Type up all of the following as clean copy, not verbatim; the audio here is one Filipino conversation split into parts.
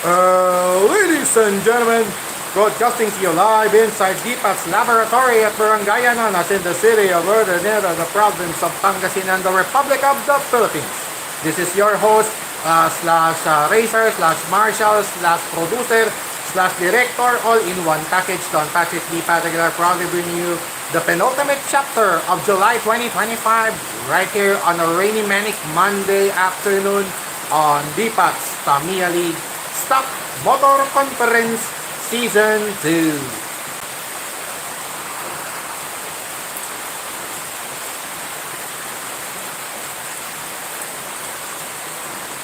Ladies and gentlemen, broadcasting to you live inside DPAT's laboratory at Barangay Ananas in the city of Urdaneta, the province of Pangasinan, the Republic of the Philippines. This is your host, slash racer, slash marshal, slash producer, slash director, all in one package. Don Patrick D. Patagular proudly bringing you the penultimate chapter of July 2025 right here on a rainy manic Monday afternoon on DPAT's Tamiya League Stock Motor Conference Season 2.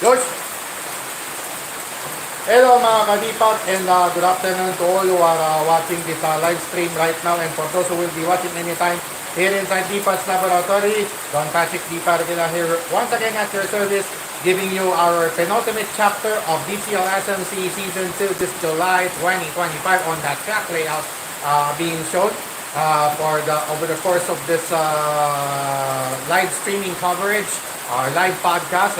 George! Hello mga kadipat and good afternoon to all who are watching this live stream right now, and for those who will be watching anytime here inside DPAT's laboratory, Don Patrick D. Patagular here once again at your service, giving you our penultimate chapter of DCL SMC Season 2 this July 2025 on that track layout being shown over the course of this live streaming coverage, or live podcast,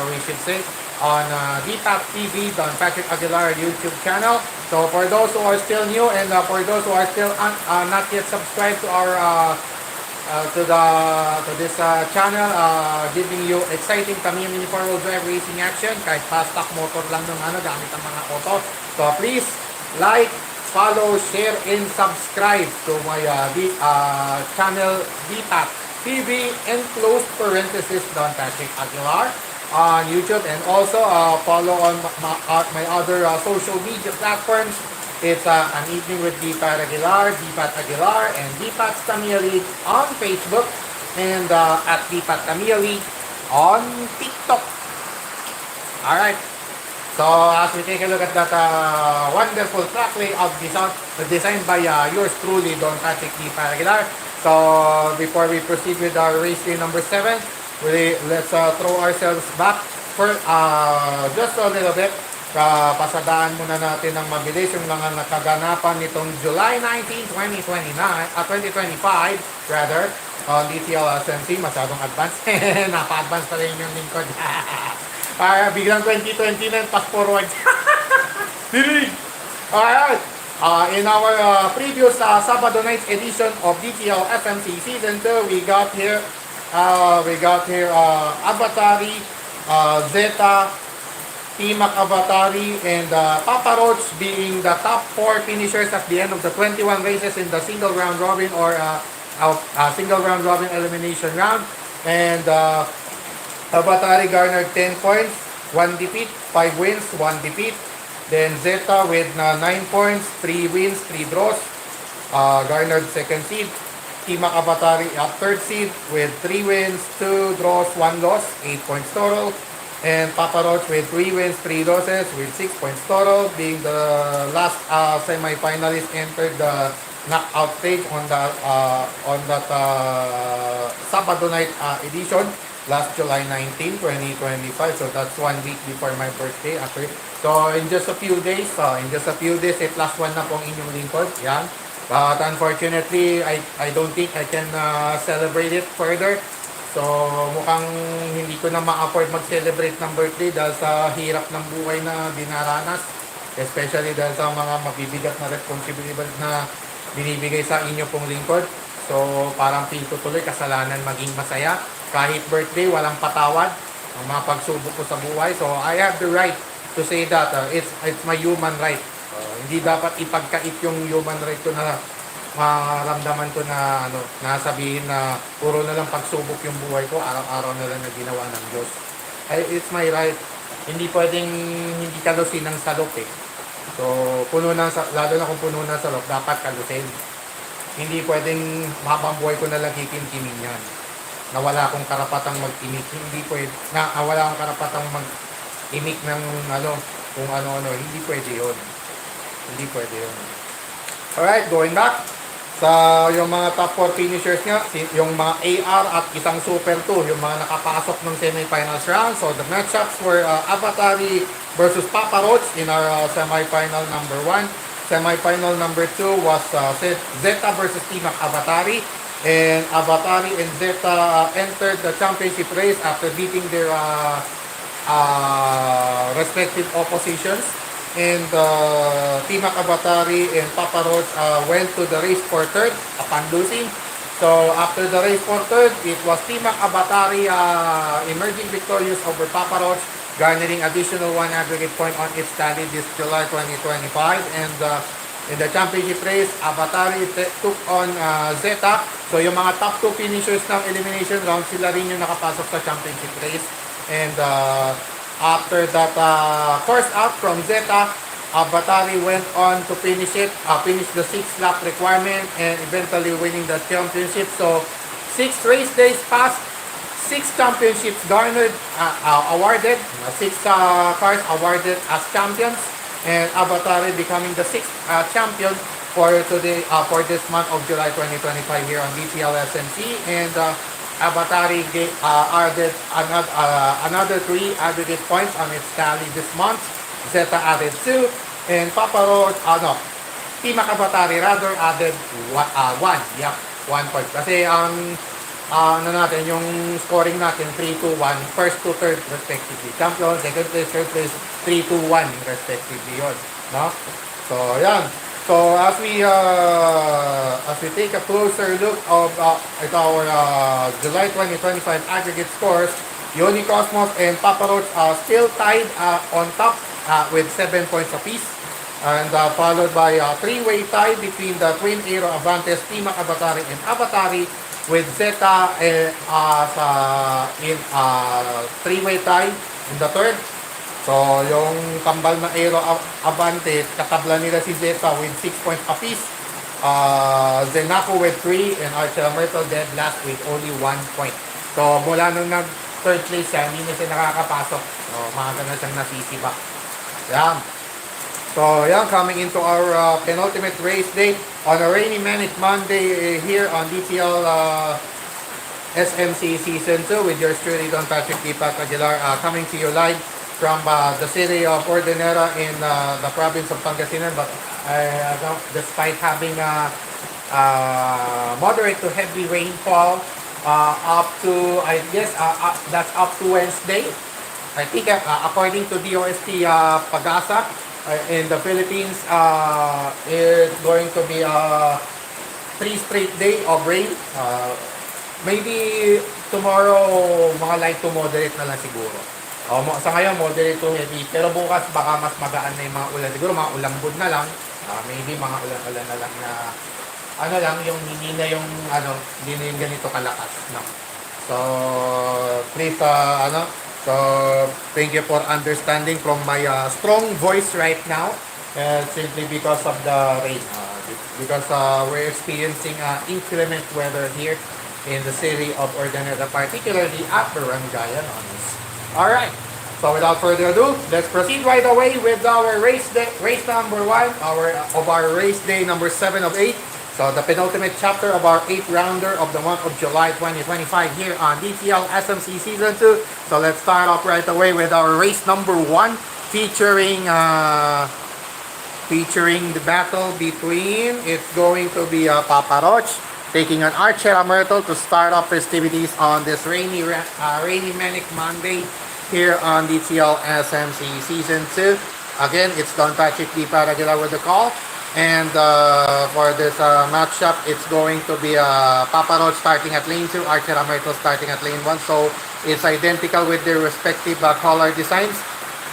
we should say, on DPAT TV, Don Patrick Aguilar YouTube channel. So for those who are still new and for those who are still not yet subscribed to our to this channel, giving you exciting Tamiya Mini 4-wheel drive racing action kahit fast stock motor lang ng gamit ang mga auto. So please like, follow, share, and subscribe to my channel DPAT TV and close parenthesis Don Patrick Aguilar on YouTube, and also follow on my other social media platforms. It's An Evening with DPAT Aguilar, DPAT Aguilar, and DPAT's Tamiya League on Facebook, and at DPAT Tamiya League on TikTok. Alright, so as we take a look at that wonderful track layout designed by yours truly, Don Patrick DPAT Aguilar. So before we proceed with our race day number 7, let's throw ourselves back for just a little bit. Pasadaan muna natin ng mabilis yung mga nakaganapan nitong July 19, 2025 rather, on DTL SMC. Masyadong advanced. Napa-advance pa rin yung lingkod. Biglang 2020 na, fast forward. Alright. In our previous Sabado night edition of DTL SMC Season 2, we got here Avatari, Zeta, T-Mac Avatari, and Papa Roach being the top 4 finishers at the end of the 21 races in the single round robin, or single round robin elimination round. And Avatari garnered 10 points, 1 defeat, 5 wins, 1 defeat. Then Zeta with 9 points, 3 wins, 3 draws, garnered second seed. T-Mac Avatari at third seed with 3 wins, 2 draws, 1 loss, 8 points total. And Papa Roach with 3 wins, 3 losses with 6 points total, being the last semi-finalist entered the knockout stage on that Sabado night edition last July 19, 2025. So that's 1 week before my birthday. So in just a few days, plus 1 na pong inyong lingkod. Yan. But unfortunately, I don't think I can celebrate it further. So, mukhang hindi ko na ma-afford mag-celebrate ng birthday dahil sa hirap ng buhay na dinaranas. Especially dahil sa mga mabibigat na responsibilidad na binibigay sa inyo pong lingkod. So, parang feel ko tuloy kasalanan maging masaya. Kahit birthday, walang patawad ang mga pagsubok ko sa buhay. So, I have the right to say that it's my human right. Hindi dapat ipagkait yung human right ko na maramdaman ko na nasabihin na puro na lang pagsubok yung buhay ko, araw-araw na lang na ginawa ng Diyos. It's my right. Hindi pwedeng hindi kalusin ng salop eh. So, lalo na kung puno ng salop, dapat kalusin. Hindi pwedeng mabang buhay ko na lang kikintimin yan. Na wala akong karapatang mag-imik. Wala akong karapatang mag-imik ng kung ano-ano. Hindi pwede yun. Hindi pwede yun. Alright, going back. Sa yung mga top 4 finishers nga, yung mga AR at isang Super 2, yung mga nakapasok ng semifinals round. So the matchups were Avatari versus Papa Roach in our semifinal number 1. Semifinal number 2 was Zeta versus T-Mac Avatari. And Avatari and Zeta entered the championship race after beating their respective oppositions. and Team Akabatari and Papa Roach went to the race for third upon losing. So after the race for third, it was Team Akabatari emerging victorious over Papa Roach, garnering additional 1 aggregate point on its tally this July 2025. And in the championship race, Abatari took on Zeta. So yung mga top 2 finishers ng elimination round, sila rin yung nakapasok sa championship race. And after that first out from Zeta, Batari went on to finish the 6 lap requirement and eventually winning the championship. So 6 race days passed, 6 championships garnered, awarded, 6 cars awarded as champions, and Abatari becoming the 6th champion for today for this month of July 2025 here on BPL SMC. And Abatari added another 3 aggregate points on its tally this month. Zeta added 2, and Papa Roach, Team Abatari rather added 1. Yep, 1 point. Kasi ang natin, yung scoring natin 3-2-1, first to third respectively. Champion, second place, third place, 3-2-1 respectively yun. No? So, yan. So as we take a closer look of at our July 2025 aggregate scores, Yoni Cosmos and Papa Roach still tied on top with 7 points apiece, and followed by a 3-way tie between the Twin Aero Avantes, Team Abatari and Abatari, with Zeta in 3-way tie in the third. So, yung kambal na Aero Avante, katabla nila si Zeta with 6 points apiece. Zenaco with 3, and Archer Myrtle dead last with only 1 point. So, mula nung nag-third place siya, hindi na siya nakakapasok. So, maaga na siyang nasisibak. Yan. So, yan, coming into our penultimate race day on a rainy manic Monday here on DTL SMC Season 2 with yours truly, Don Patrick Dipak Aguilar, coming to you live from the city of Ordenera in the province of Pangasinan. But despite having moderate to heavy rainfall up to, I guess, that's up to Wednesday. I think according to DOST Pagasa in the Philippines, it's going to be 3 straight day of rain. Maybe tomorrow, mga light to moderate na lang siguro. Sa ngayon, moderate to heavy. Pero bukas, baka mas magaan na yung mga ulan. Siguro, mga ulambod na lang. Maybe mga ulan-ulan na lang na, yung hindi na yung ganito kalakas. No? So, please, so, thank you for understanding from my strong voice right now. Simply because of the rain. Because we're experiencing inclement weather here in the city of Ordaneta, particularly at Barangay Anones. Alright, so without further ado, let's proceed right away with our race number 1, our race day number 7 of 8. So the penultimate chapter of our 8th rounder of the month of July 2025 here on DTL SMC Season 2. So let's start off right away with our race number 1, featuring the battle between, it's going to be Papa Roach taking on Archer Myrtle to start off festivities on this rainy manic Monday here on DTL SMC Season 2. Again, it's Don Patrick Di Paragila with the call. And for this matchup, it's going to be Papa Roach starting at lane 2, Archer Myrtle starting at lane 1. So it's identical with their respective color designs.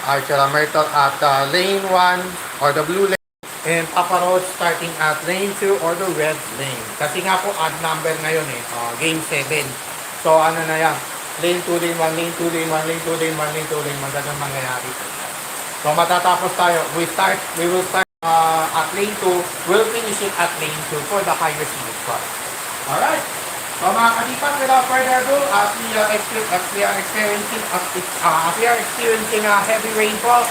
Archer Myrtle at lane 1 or the blue lane, and Papa Roach starting at lane 2 or the red lane. Kasi nga po, odd number ngayon game 7. So ano na yan, lane 2, lane 1, lane 2, lane 1, lane 2, lane 1, lane 2, lane 1, ganun mangyayari. So matatapos tayo, we will start at lane 2, we'll finish it at lane 2 for the higher speed car. Alright, so mga kadipas, without further ado, as we are experiencing heavy rainfall,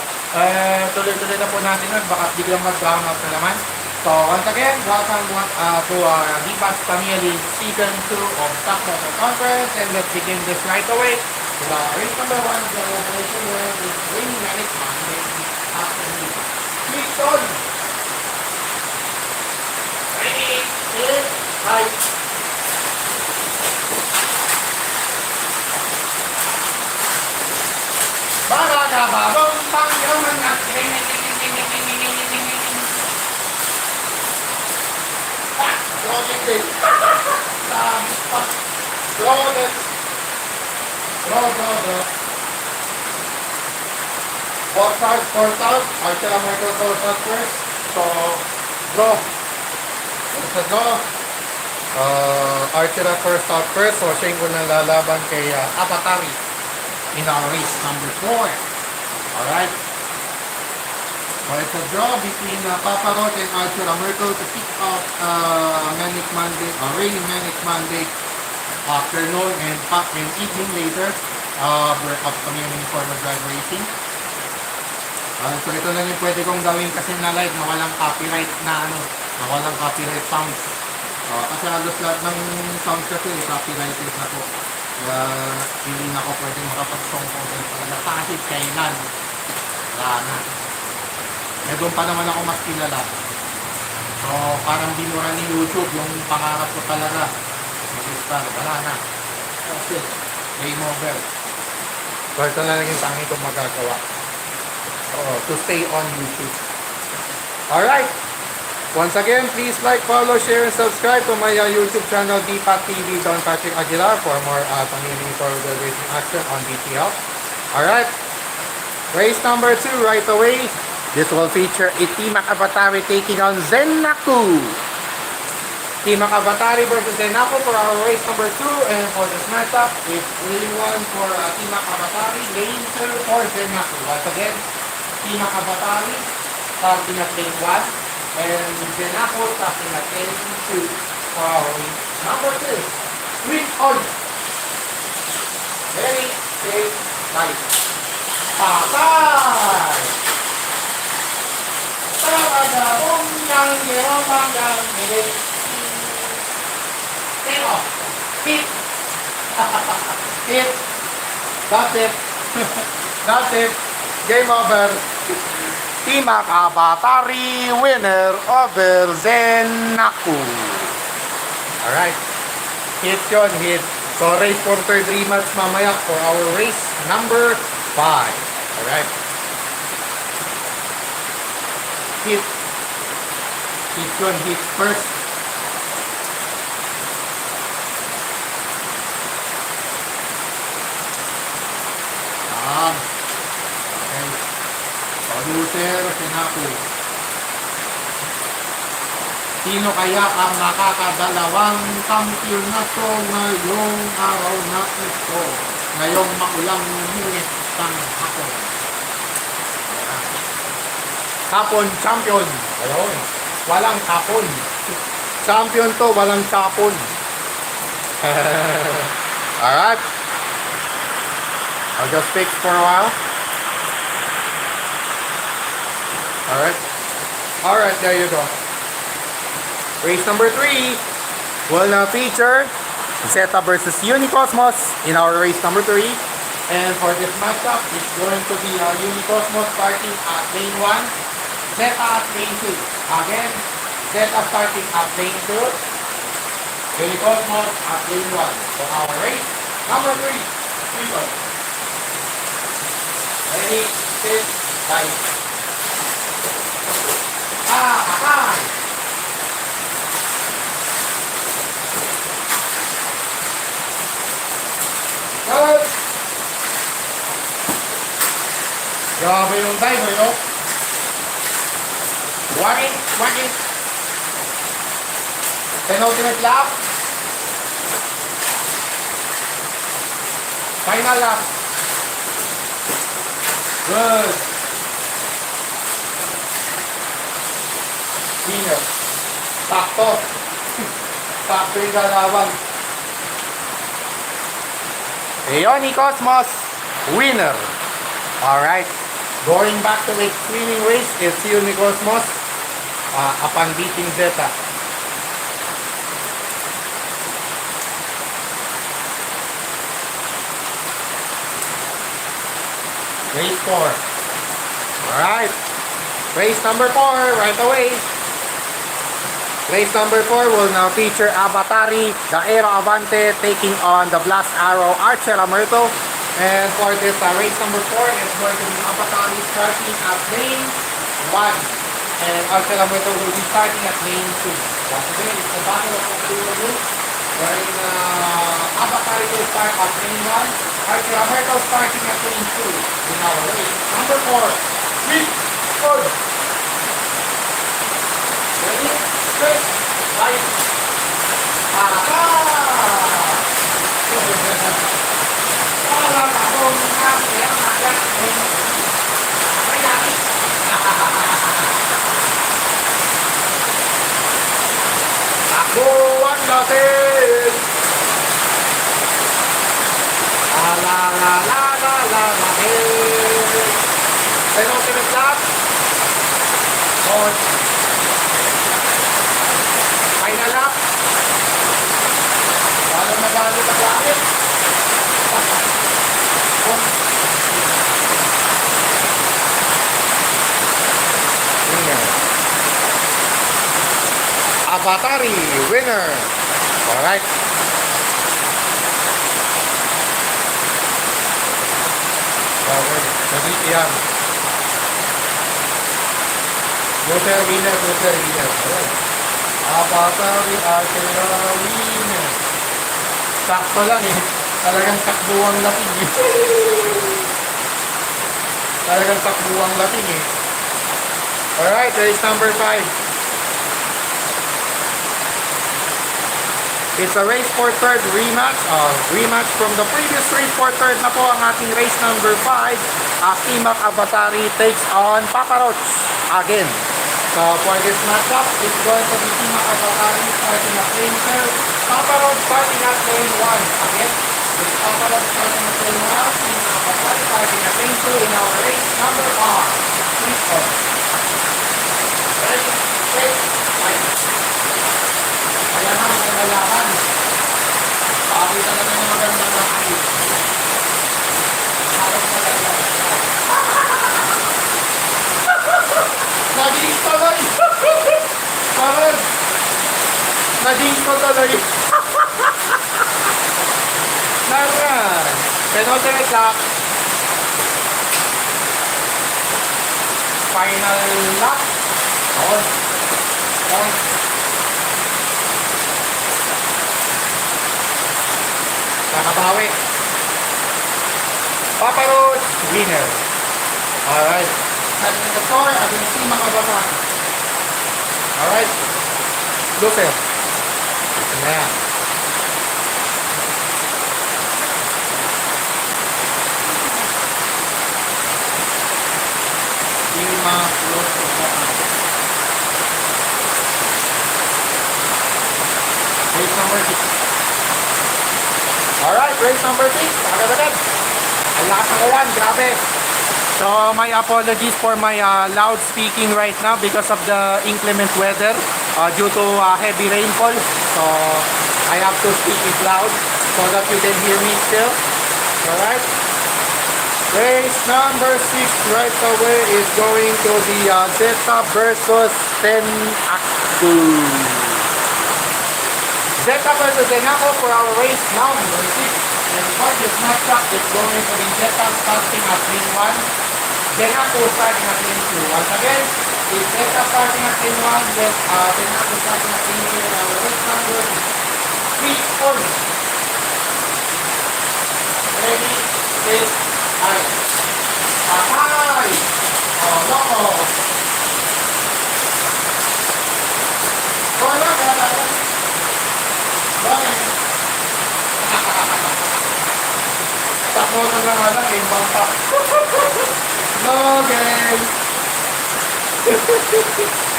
tuloy-tuloy na po natin nun, baka biglang mag-brown out na naman. So once again, welcome to Dipas Tamiya League Season 2 of Stock Motor Conference, and let's begin this right away with race number 1 of the operation where it's rainy manic Monday afternoon. Please on! Ready, set, right. Mga kababong pangyaman at Jogging din. Sabi pa. Draw ulit. Draw. 4 stars. Archer ang Michael 4 stars first. So, draw. Sa draw. Archer ang first start first. So, siya yung lalaban kay Avatari in our race number 4. Alright. So, it's a draw between Papa Roach and Archer Amerto to kick off Manic Monday, raining Manic Monday afternoon and evening later. We're upcoming for drag racing. So ito lang yung pwede kong gawin kasi na live na walang copyright na walang copyright sounds. Kasi halos lahat ng sounds kasi copyrighted na po. Kaya hindi na ako pwede makapag-song content talaga kahit kailan. Wala na. Eh doon pa naman ako mas kilala. So parang binura ni YouTube yung pangarap ko talaga. Wala na. Kasi game over. So ito na lang yung tangi kong magagawa. To stay on YouTube. Alright. Once again, please like, follow, share, and subscribe to my YouTube channel, DPAT TV, Don Patrick Aguilar, for more Tamiya for the racing action on DTL. Alright. Race number 2 right away. This will feature a Team Avatari taking on Zenaku. Team Avatari versus Zenaku for our race number 2. And for this matchup, it's lane 1 for Team Avatari, lane 2 for Zenaku. Once again, Team Avatari starting at lane 1 and Zenaku starting at lane 2 for our race number 2. Switch on. Ready, set, fight. Patay! Tagadabong yang gerobang yang milik. Take off. Hit. Hit. That's it. That's it. Game over. Team Avatari winner over Zenaku. Alright. Hit yun, hit. So race for third rematch mamaya for our race number 5. Alright. Hit. Hit yun, hit first. Okay. Producer, Zenaku. Sino kaya ang nakakadalawang kampyonato ngayong araw na ito? Ngayong maulang minit ng hapon. Hapon, champion. Ayun. Walang hapon. Champion to, walang chapon. Alright. I'll just fix for a while. Alright, there you go. Race number 3 will now feature Zeta versus Unicosmos in our race number 3. And for this matchup, it's going to be Unicosmos starting at lane 1, Zeta at lane 2. Again, Zeta starting at lane 2, Unicosmos at lane 1. For our race number 3. Ready, set, fight. Patay! Good! Grabe yung diver, no? Wag it! Penultimate lap. Final lap. Good. Winner. Sakto. Sakto yung galawan. Unicosmos, winner. Alright. Going back to the swimming race, it's Unicosmos upon beating Zeta. Race 4. Alright. Race number 4, right away. Race number 4 will now feature Avatari, the Aero Avante, taking on the Blast Arrow Archer Amerto. And for this race number 4, it's going to be Avatari starting at lane 1. And Archer Amerto will be starting at lane 2. Once again, it's the battle of Honolulu, wherein Avatar will start at lane 1, Archer America starting at lane 2 in our race. Number 4, Sweet Food. Ready? Straight, right, para! Para akong kaya agad mayari. Takbuhan natin! La la la la la la la hey! Penultimate lap. Coach. Final lap. Lalo na bali sa langit. Winner. Avatari, winner. Alright. Jadi yan. Loser winner, loser winner. Avatari, winner. Sakto lang eh. Talagang takbuwang lating eh. Talagang takbuwang lating eh. Alright, race number 5. It's a race for third rematch. Rematch from the previous race for third na po ang ating race number 5. Timac Avatari takes on Papa Roach again. So for this matchup, it's going to be Timac Avatari starting at lane 2. Papa Roach starting at lane 1. Again, it's Papa Roach starting at lane 1. Timac Avatari starting at lane 2 in our race number 5. Please go. Ready, set, fight. Kaya na, magkagalakan. Pakita na ng magandang nakakit. Harap na galakan. Naging tuloy! Parang! Naging ko tuloy! Naran! Penultimate lap. Final lap. On. On. Nakabawi. Papa Roach, winner. Alright. At the score, at the Timac Avatari. Alright. Loser. Ito na yan. Timac Avatari. Race number 6. Alright, race number 6. Agad-agad. Ang lakas ng ulan, grabe. So, my apologies for my loud speaking right now because of the inclement weather due to heavy rainfall. So, I have to speak it loud so that you can hear me still. Alright. Race number 6 right away is going to be Zeta versus Tenaku. Zeta versus Tenaku for our race number 6. And for this matchup, it's going to be Zeta starting at lane 1. Tenaku starting at lane 2. Once again, it's Zeta starting at lane 1, then Tenaku starting at lane 2 in our race number 3. Ready, set, fight. Atay! Oh, loko! Wala ka na. Bakit? Takbo na lang alam, imbang pa. Okay.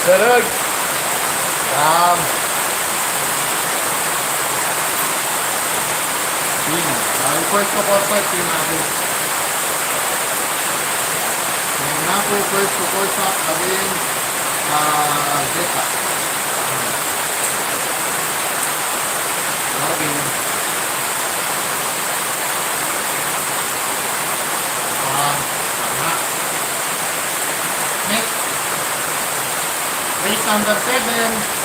Sarag. First to corporate, Tenaku. Tenaku first to corporate against Zeta. Okay. Next. Race number 7.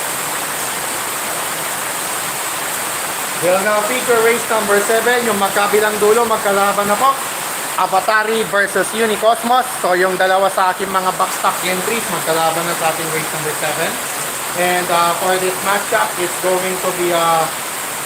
We'll now feature race number 7. Yung magkabilang dulo, magkalaban na po. Avatari versus Unicosmos. So yung dalawa sa aking mga backstock entries, magkalaban na sa ating race number 7. And for this matchup, it's going to be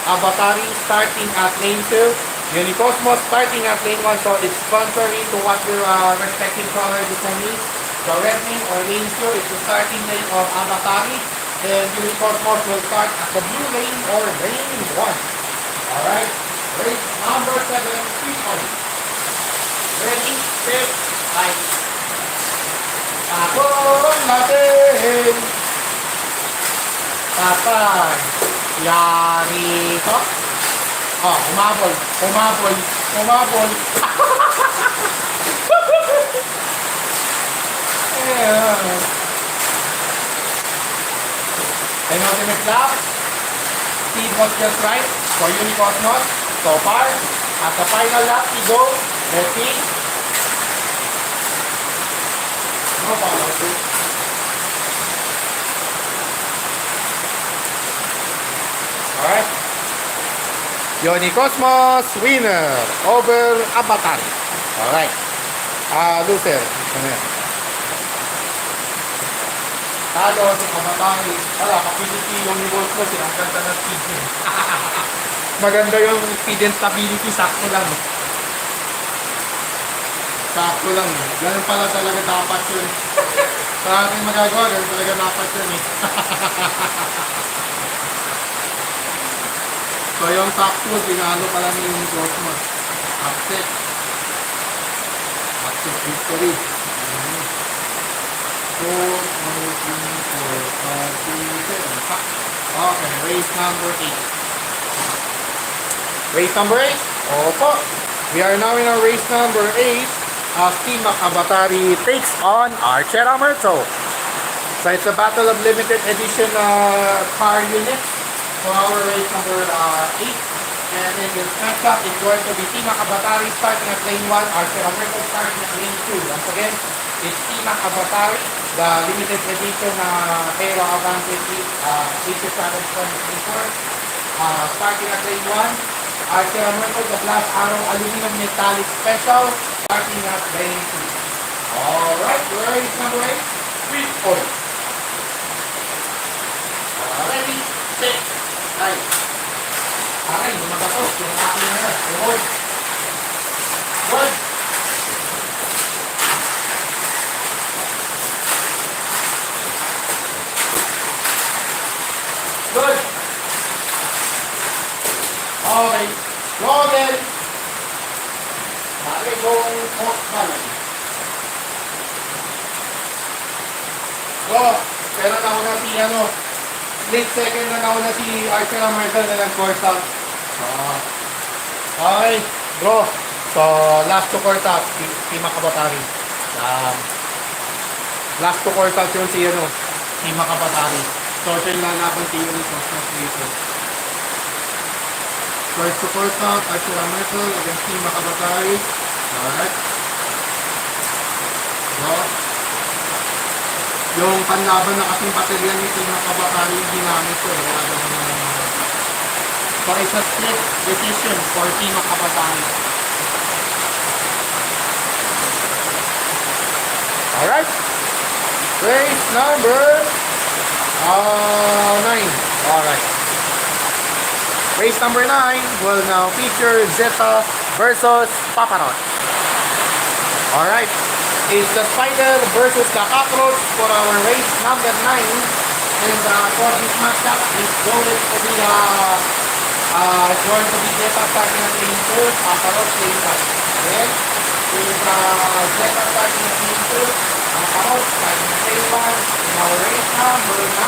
Avatari starting at lane 2. Unicosmos starting at lane 1. So it's contrary to what your respective color determines. The red lane or lane 2 is the starting lane of Avatari. And Unicosmos will start at the blue lane or lane 1. Alright. Race number 7, 3 points. Ready, set, fight. Ako natin. Patay. Yari ko. Oh, umabol. Umabol. Umabol. Ayan. Penultimate lap. Speed was just right for Unicosmos. So far, at the final lap, he goes. Let's see. No follow through. Alright. Unicosmos winner over Avatari. Alright. Loser. Ano yan? Talo si Avatari. Wala, kapiliti yung Unicosmos. Ang ganda ng speed niya. Maganda yung speed and stability. Sakto lang. Sakto lang. Ganun pala talaga dapat yun. Sa ating magagawa, ganun talaga dapat yun eh. So yung top 2, pinalo pala ni Unicosmos. Upset. Upset victory. 2, 3, 4, 5, 6, 7. Okay, race number 8. Race number 8? Opo. We are now in our race number 8. Team Avatari takes on Archera Merto. So it's a battle of limited edition car units for our race number 8. And in this matchup, it's going to be Team Avatari starting at lane 1, Archera Merto starting at lane 2. Once again, it's Team Avatari, the limited edition Aero Avante H724. Starting at lane 1. Archera Merto, the Glass Arrow Aluminum Metallic Special, starting at lane 2. Alright, race number 8, 3 points. Ready, set, right. Aray, lumagatos, yung aking na, hold. Good. Good. Okay, go again. Bakit kong off balance? Go. Pero nauna si split second na nauna si Archera Merto na nag-course out. Okay, go. So, last to course out, Team Avatari. Last to course out yun si Team Avatari. So, siya yung lalaban si Unicosmos dito. First to course out, Archera Merto against Team Avatari. Alright. Go. Yung panlaban na kasing baterya ni Team Avatari yung ginamit ko. So, it's a split decision for Team Avatari. Alright. Race number 9. Alright. Race number 9 will now feature Zeta versus Paparot. Alright. It's the Spider versus the Cockroach for our race number 9. And for this matchup, it's going to be Zeta starting at lane 2, Paparot lane 1. Then, with Zeta starting at lane 2, Paparot starting at lane 1 in our race number 9.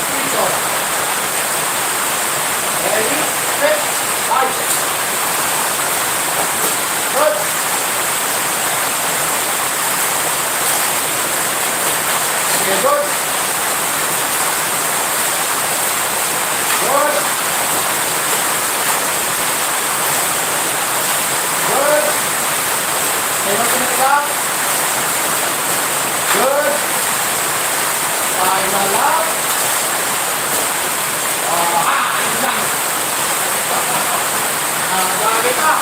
Season. Ready, set, fight. Good. Okay, good. Good. Good. Penultimate lap. Good. Final lap. Ayun lang. Nadali ka.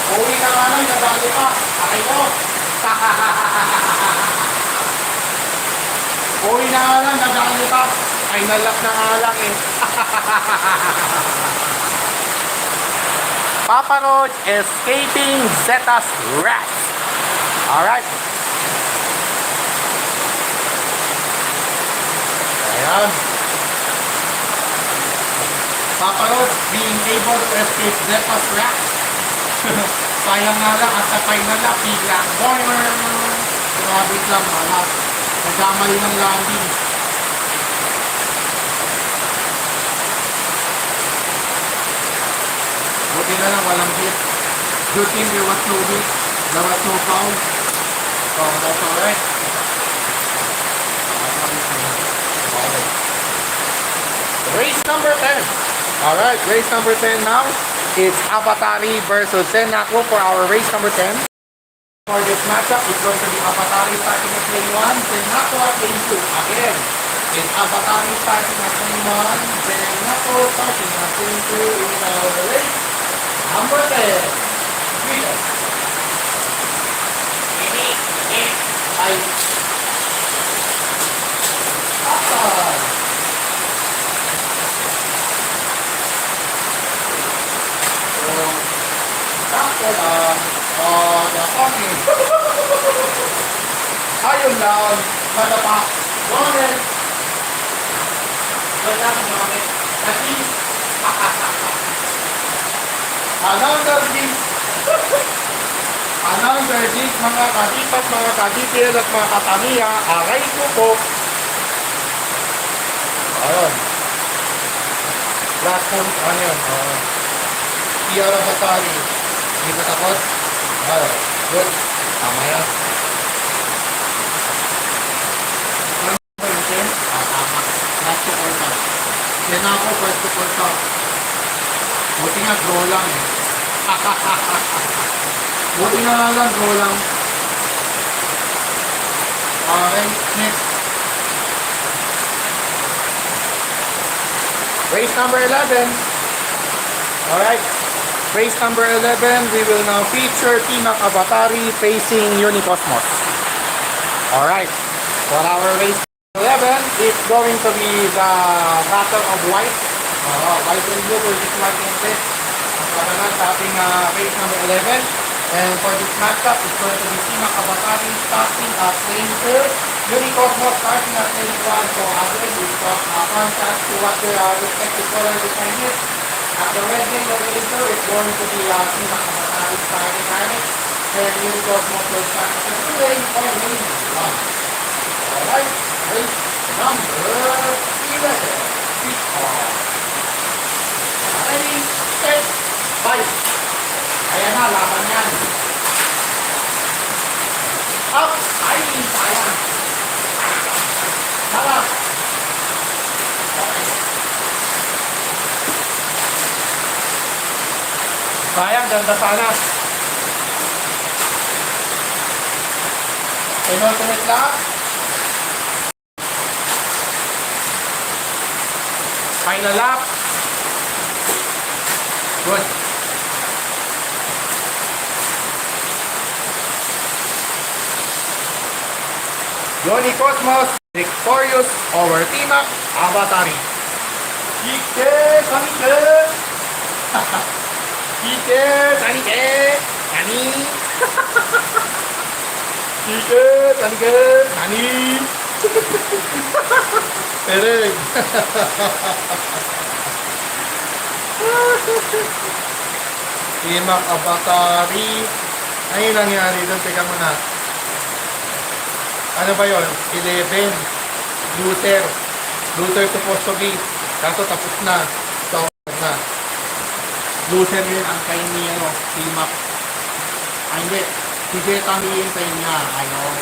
Uwi ka nga lang, nadali ka. Akay ko. Uwi na nga lang, nagano ka. Ay, nalap na nga lang eh. Papa Roach escaping Zeta's wrath. Alright. Ayan. Papa Roach being able to escape Zeta's wrath. Sayang nga lang at sa final lap, bigla. Grabe lang, malas. Nagkamali ng landing. Buti na lang, walang hit. Good thing there was no hit. There was no foul. So, that's alright. Okay. Race number 10. Alright, race number 10 now. It's Avatari versus Senako for our race number 10. For this matchup, it's going to be Avatari starting at lane 1, Senako at lane 2. Again, it's Avatari starting at lane 1, Senako starting at lane 2 in our race number 10. Freedom. Ay. Asan. Sakto lang. Nakami. Ayun lang. Madapa. Donel. Wala kang gamit. Kasi. Another beat. Another beat, mga kadipat, mga kadipil at mga katamiya. Aray ko po. Ayun. Last point, ano yun? Tiara Batari. Hindi ko takot. Ayun. Good. Tama yan. Ano ba yun, Ken? Tama. Last to four top. Yan ako, first to four top. Buti nga, draw lang eh. Buti nga lang, draw lang. Okay, next. Race number 11. Alright. Race number 11, we will now feature Team Avatari facing Unicosmos. Alright. For our race 11, it's going to be the Battle of White. White and blue versus white and red. Ang panalan sa ating race number 11. And for this matchup, it's going to be Team Avatari starting at lane 2. Unicosmos starting at lane 1. So again, we've got contrast to what their respective color design is. At the red lane of lane 2, it's going to be Team Avatari starting at it. And Unicosmos will start at the lane or lane 1. Alright, race number 11. Kick off. Ready, set, fight. Ayan na, laban yan. Up! Ay, sayang. Tara. Sayang, ganda sana. Penultimate lap. Final lap. Good. Unicosmos victorious over Team Avatari. Ike, sanike. Ike, sanike. Nani. Ike, sanike. Nani. Tereng. Team Avatari. Ano yung nangyari doon? Teka muna. Ano ba yun? 11. Loser. Loser supposed to be. Kaso tapos na. So, na. Loser yun ang kain ni Team Up. Ay, hindi. Si Zeta hihintay niya. Ayun.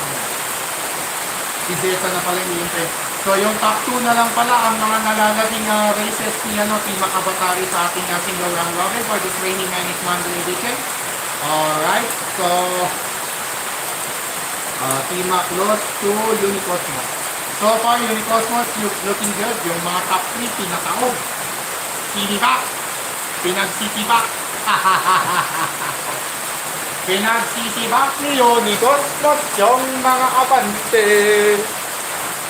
Si Zeta na pala hihintay. So, yung top 2 na lang pala ang mga nalalaging races ni Team Avatari sa ating single round robin for this rainy Manic Monday edition. Alright. So, Team Mac lost to Unicosmos. So far, Unicosmos looking good. Yung mga top 3 pinataog. Sinibak. Pinagsitibak. Pinagsitibak ni Unicosmos yung mga abante.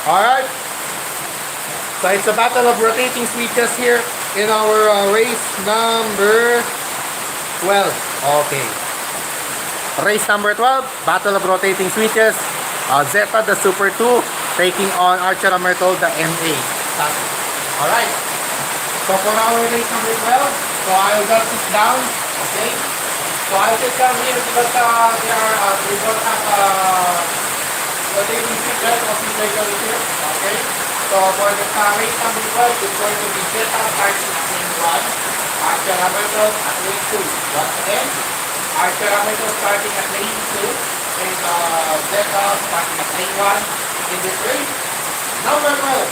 Alright. So it's a battle of rotating switches here in our race number 12. Okay. Race number 12, battle of rotating switches. Zeta the Super 2 taking on Archer Myrtle the MA. Alright. So for our race number 12, so I'll just sit down. Okay. So I'll sit down here because we don't have rotating switches or switches here. Okay. So for the race number 12, it's going to be Zeta starting at lane 1. Archer Myrtle at lane 2. Once again, Archer Myrtle starting at lane 2 and Zeta starting at lane 1 in this race. Number 12,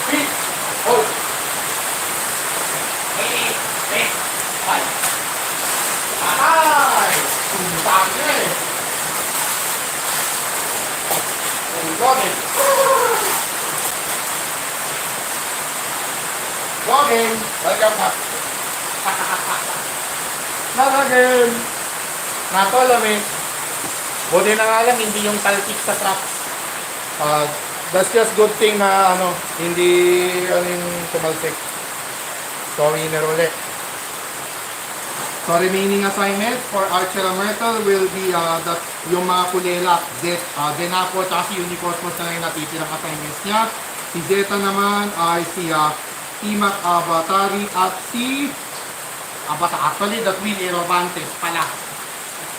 speed, hold. 8, 6, 5. Ahay! Tumpang na eh. Login. Login. Welcome back. Nalagin. Natulom eh. Buti na nga lang, hindi yung talkik sa truck. That's just good thing na hindi yung tumalsik. So, winner ulit. So, remaining assignments for Archer Myrtle will be yung mga kulela, Denapo at si Unicosmos na lang yung natitirang assignments niya. Si Zeta naman ay si Timac Avatari at si actually, the Twin Aero Avantes pala.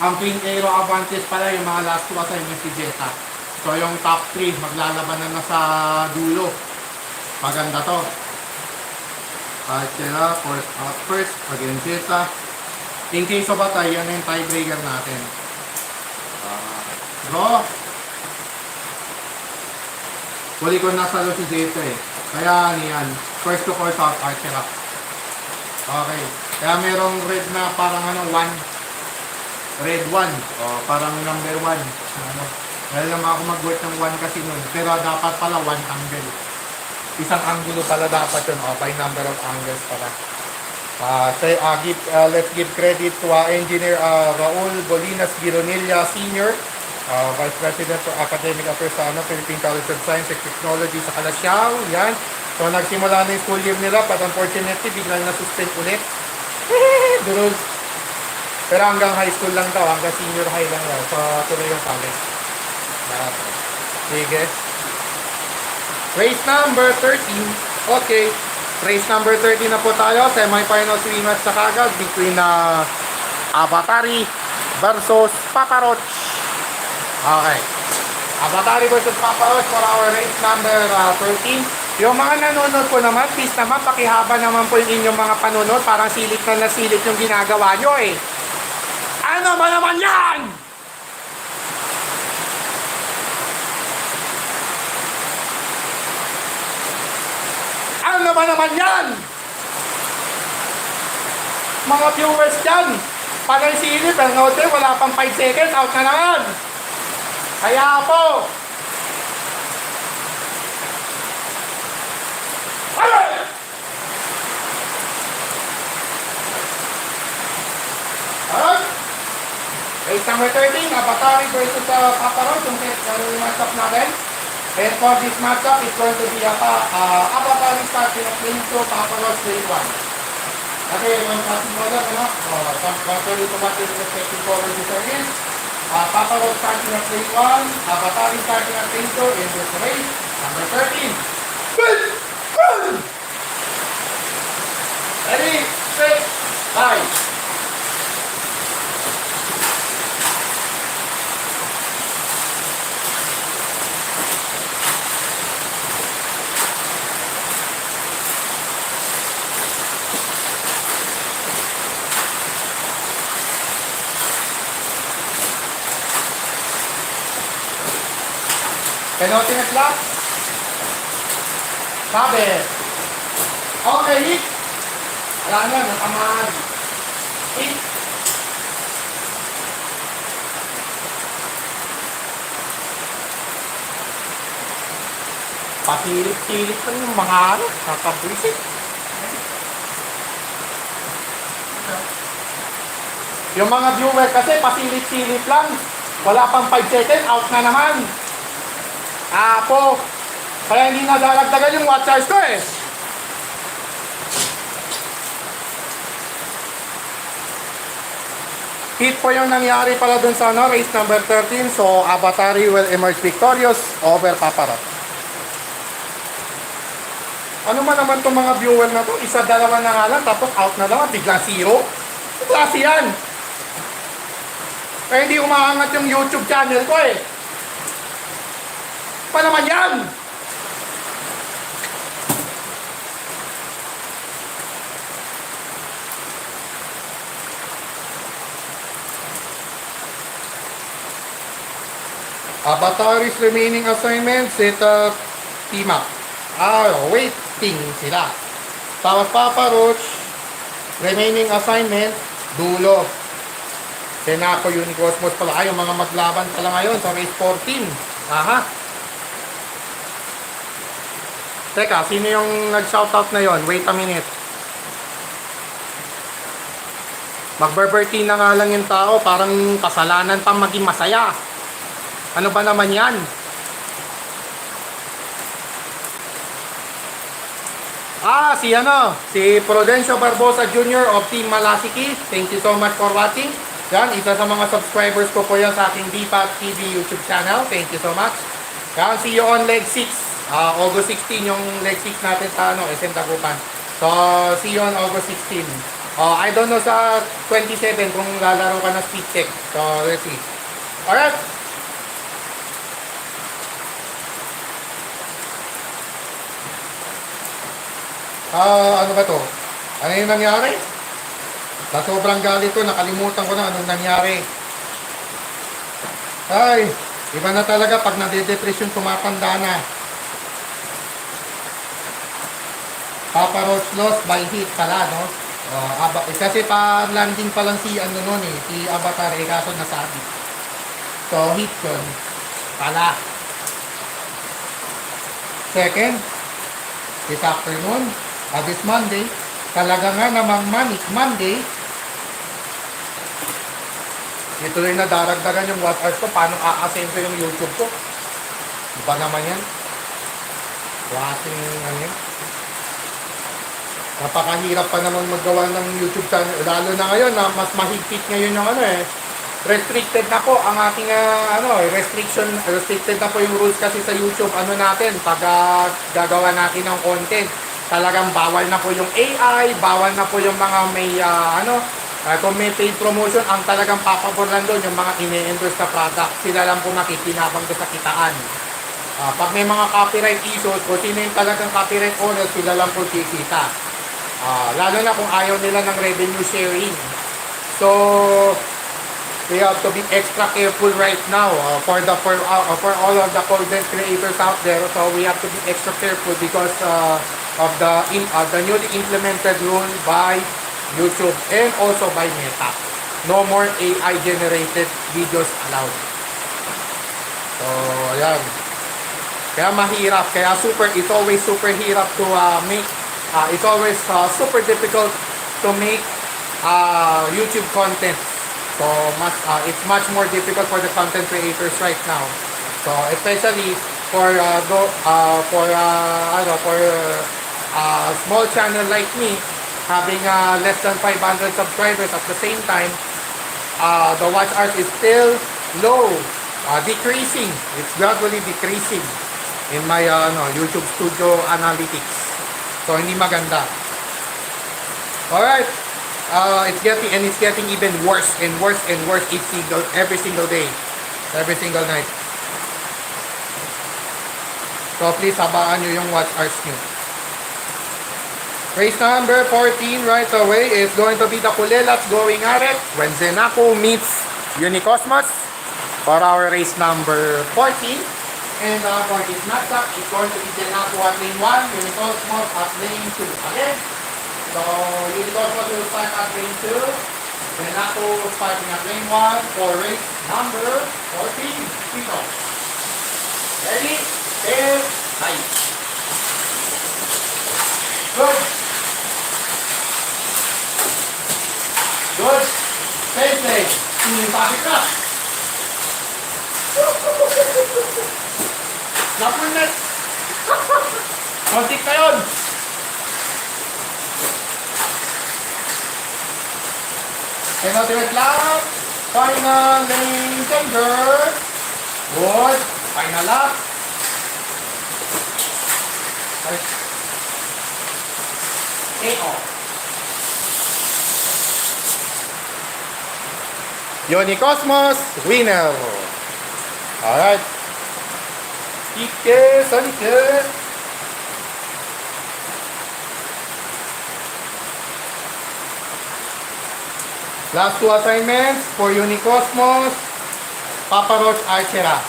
Ang Twin Aero Avantes pala yung mga last two assignments si Zeta. So, yung top 3, maglalabanan na sa dulo. Maganda to. Archera, first, again Zeta. In case of a tie, yan yung tiebreaker natin. Draw. Huli ko nasalo si Zeta eh. Kaya yan. First to course out, Archera. Okay. Kaya merong red na parang 1. Red 1. O, parang number 1. Dahil naman ako mag-work ng 1 kasi nun. Pero dapat pala 1 angle. Isang angulo pala dapat yun. O, by number of angles pala. Let's give credit to Engineer Raul Bolinas Gironilla Sr., Vice President for Academic Affairs sa Philippine College of Science and Technology sa Calasiao. Yan. So, nagsimula na yung school year nila, but unfortunately, biglang na-suspend ulit. Durod. Pero hanggang high school lang daw, hanggang senior high lang daw. So, tuloy yung college. Sige. Race number 13. Okay. Race number 13 na po tayo. Semi-final 3 match sa kagad between Avatari versus Paparoch. Okay. Avatari versus Paparoch for our race number 13. Yung mga nanonood po naman, please naman, pakihaba naman po yung inyong mga panunod. Parang silit na silit yung ginagawa nyo eh. Ano ba naman yan? Ano ba naman yan? Mga viewers dyan, panay silip, nanonood eh, wala pang 5 seconds, out na naman. Kaya po, race number 13, Avatari versus Paparoch, yung matchup natin. And for this matchup, it's going to be Avatari starting at lane 2, Paparoch lane 1. Kasi yung starting order, contrary to what the respective cover determines, Paparoch starting at lane 1, Avatari starting at lane 2 in this race, number 13. Ready, set, 5. Penultimate lap. Sabi. Okay, hit. Wala na, nakamahal. Hit. Pasilip-silip lang yung mga nakabwisit. Yung mga viewer kasi pasilip-silip lang. Wala pang 5 seconds, out na naman. Po, Kaya hindi na dadagdagan yung watch hours ko eh. Hit po yung nangyari pala dun sa race number 13. So, Avatari will emerge victorious over Paparot. Ano man naman itong mga viewer na to? Isa, dalawa na nga lang, tapos out na lang, bigla zero. Klase yan. Kaya hindi umaangat yung YouTube channel ko eh. Pa naman yan? Avataris remaining assignments, Tamiya. Waiting sila. Tapos Paparot, remaining assignment, dulo. Senako Unicosmos pala. Ay, yung mga maglaban pala ngayon sa race 14. Aha. Teka, sino yung nag-shoutout na yon? Wait a minute. Mag-birthday na nga lang yung tao. Parang kasalanan pang maging masaya. Ano ba naman yan? Si Prudencio Barbosa Jr. of Team Malasiki. Thank you so much for watching. Yan, isa sa mga subscribers ko po yan sa aking DPAT TV YouTube channel. Thank you so much. Yan, see you on leg 6. August 16 yung leg 6 natin sa SM Dagupan. So, see you on August 16. I don't know sa 27 kung lalaro ka na speed check. So, let's see. Alright. Ano ba to? Ano yung nangyari? Sa sobrang galit ko, nakalimutan ko na anong nangyari. Ay, iba na talaga pag nade-depression, tumatanda na. Paparot lost by hit pala, no? Kasi pa landing pa lang si si Avatar, kaso nasabi. So, hit yun. Pala. Second, this afternoon, this Monday, talaga nga namang Manic Monday. Ito rin na daragdagan yung watch hours ko. Paano aasenso yung YouTube ko? Iba naman yan. Klaseng yan. Napakahirap pa naman maggawa ng YouTube channel. Lalo na ngayon na mas mahigpit ngayon yung restricted na po ang ating restricted na po yung rules kasi sa YouTube natin pag gagawa natin ng content. Talagang bawal na po yung AI, bawal na po yung mga may kung may paid promotion, ang talagang papabor lang doon yung mga ine-endorse na product. Sila lang po makikinabang doon sa kitaan. Pag may mga copyright issues, kung sino yung talagang copyright owner, sila lang po kikita. Lalo na kung ayaw nila ng revenue sharing. So, we have to be extra careful right now for all of the content creators out there. So, we have to be extra careful because of the newly implemented rule by YouTube and also by Meta. No more AI generated videos allowed. So, ayan. Kaya mahirap. Kaya it's always super hirap to make, it's always super difficult to make YouTube content. So, it's much more difficult for the content creators right now. So, especially for small channel like me, having less than 500 subscribers at the same time, the watch hours is still low, decreasing. It's gradually decreasing in my YouTube Studio Analytics. So, hindi maganda. Alright. It's getting even worse and worse and worse every single day, every single night. So please habaan nyo yung watch hours nyo. Race number 14 right away is going to be the Kulelats going at it when Zenako meets Unicosmos for our race number 14. And for this matchup, it's going to be Zenako at lane 1, Unicosmos at lane 2. Again, so Unicosmos will start at lane 2, Zenako starting at lane 1 for race number 14. Dito. Ready? Set, right. Good. Good. Same thing. Bakit ka? Napunit. Kontik na yun. Penultimate lap. Final lane changer. Good. Final lap. KO. Unicosmos winner. Alright. Ike, Sonike. Last two assignments for Unicosmos, Papa Roach Archera.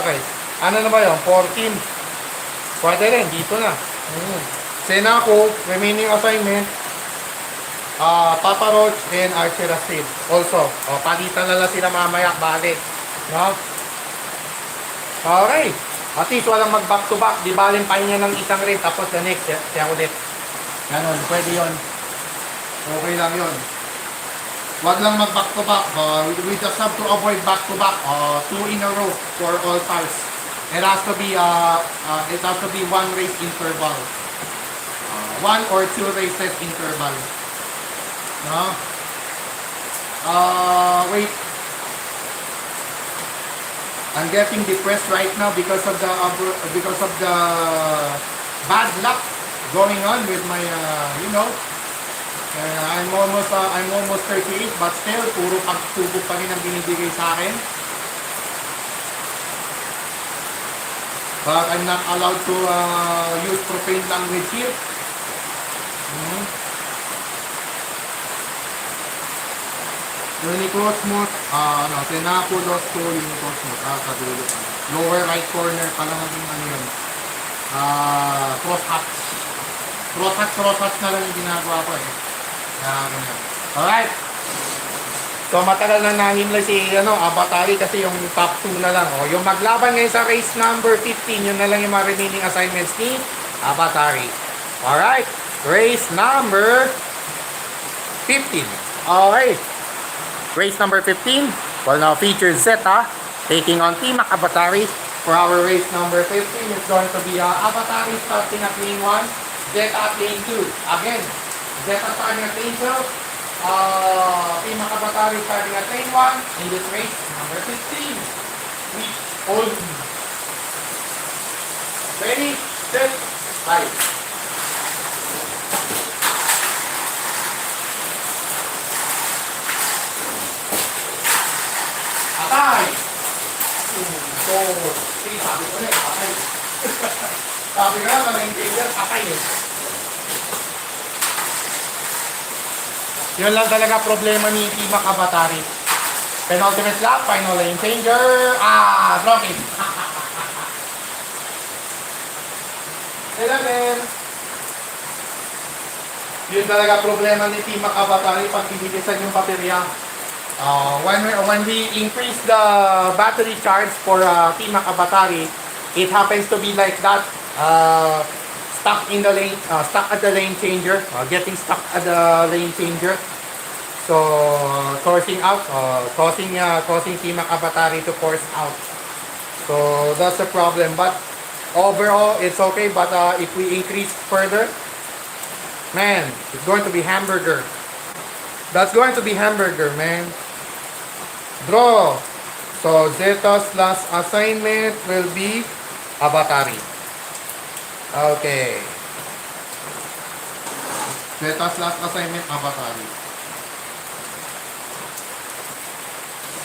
Okay. Ano na ba yun? 14. Pwede rin. Dito na. Senako, remaining assignment, Papa Roach and Archera Seed. Also, palitan na lang sila mamaya. Balik. No? Okay. At least walang mag-back to back. Di baling pahinga ng isang rin. Tapos the next, siya ulit. Ganon. Pwede yun. Okay lang yun. Wag lang mag-back to back. We just have to avoid back to back. 2 in a row for all cars. It has to be one race interval. 1 or 2 races interval. No? Wait. I'm getting depressed right now because of the bad luck going on with my I'm almost 38, but still puro pagsubok pa rin ang binibigay sa akin. But I'm not allowed to use profane language here. Unicosmos, Tenapo lost to Unicosmos, kadulo pa. Lower right corner pala naging ano yun. Crosshatch na lang yung ginagawa ko eh. Alright. So matagal na nahinla si Abatari kasi yung top 2 na lang. Yung maglaban ngayon sa race number 15, yun na lang yung mga remaining assignments ni Abatari. Alright. Race number 15. Okay. Race number 15 will now feature Zeta taking on Team Abatari. For our race number 15, it's going to be Abatari starting at lane 1, Zeta at lane 2. Again, Zeta starting at lane 2, Team Abatari starting at lane 1 in this race number 15. Hold. Ready, set, fight. Atay! 2, 4, 3, sabi ko na eh, atay. Sabi ko na, maintainer, atay eh. Yun lang talaga problema ni Team Abatari. Penultimate lap, final lane changer. Dropping. 11. Yun talaga problema ni Team Abatari pag pinilisan yung baterya. When we increase the battery charge for Team Abatari, it happens to be like that. Stuck in the lane, stuck at the lane changer, getting stuck at the lane changer. So forcing out, causing Team Abatari to force out. So that's the problem. But overall, it's okay. But if we increase further, man, it's going to be hamburger. That's going to be hamburger, man. Draw. So Zeta's last assignment will be Abatari. Okay. Zeta's last assignment, Abatari.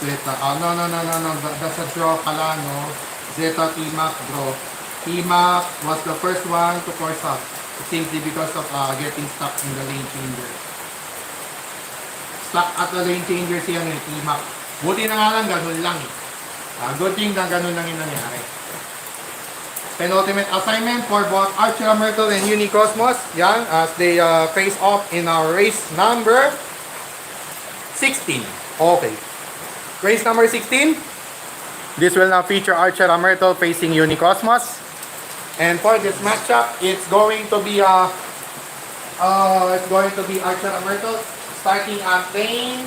Zeta. No. That's a draw pala, no? Zeta, T-Mac, draw. T-Mac was the first one to force up. Simply because of getting stuck in the lane changer. Stuck at the lane changer siya ng T-Mac. Buti na nga lang, ganun lang eh. Good thing na ganun lang yung nangyari. Penultimate assignment for both Archera Myrtle and Unicosmos. Yan, as they face off in our race number 16. Okay. Race number 16. This will now feature Archera Myrtle facing Unicosmos. And for this matchup, it's going to be Archera Myrtle starting at lane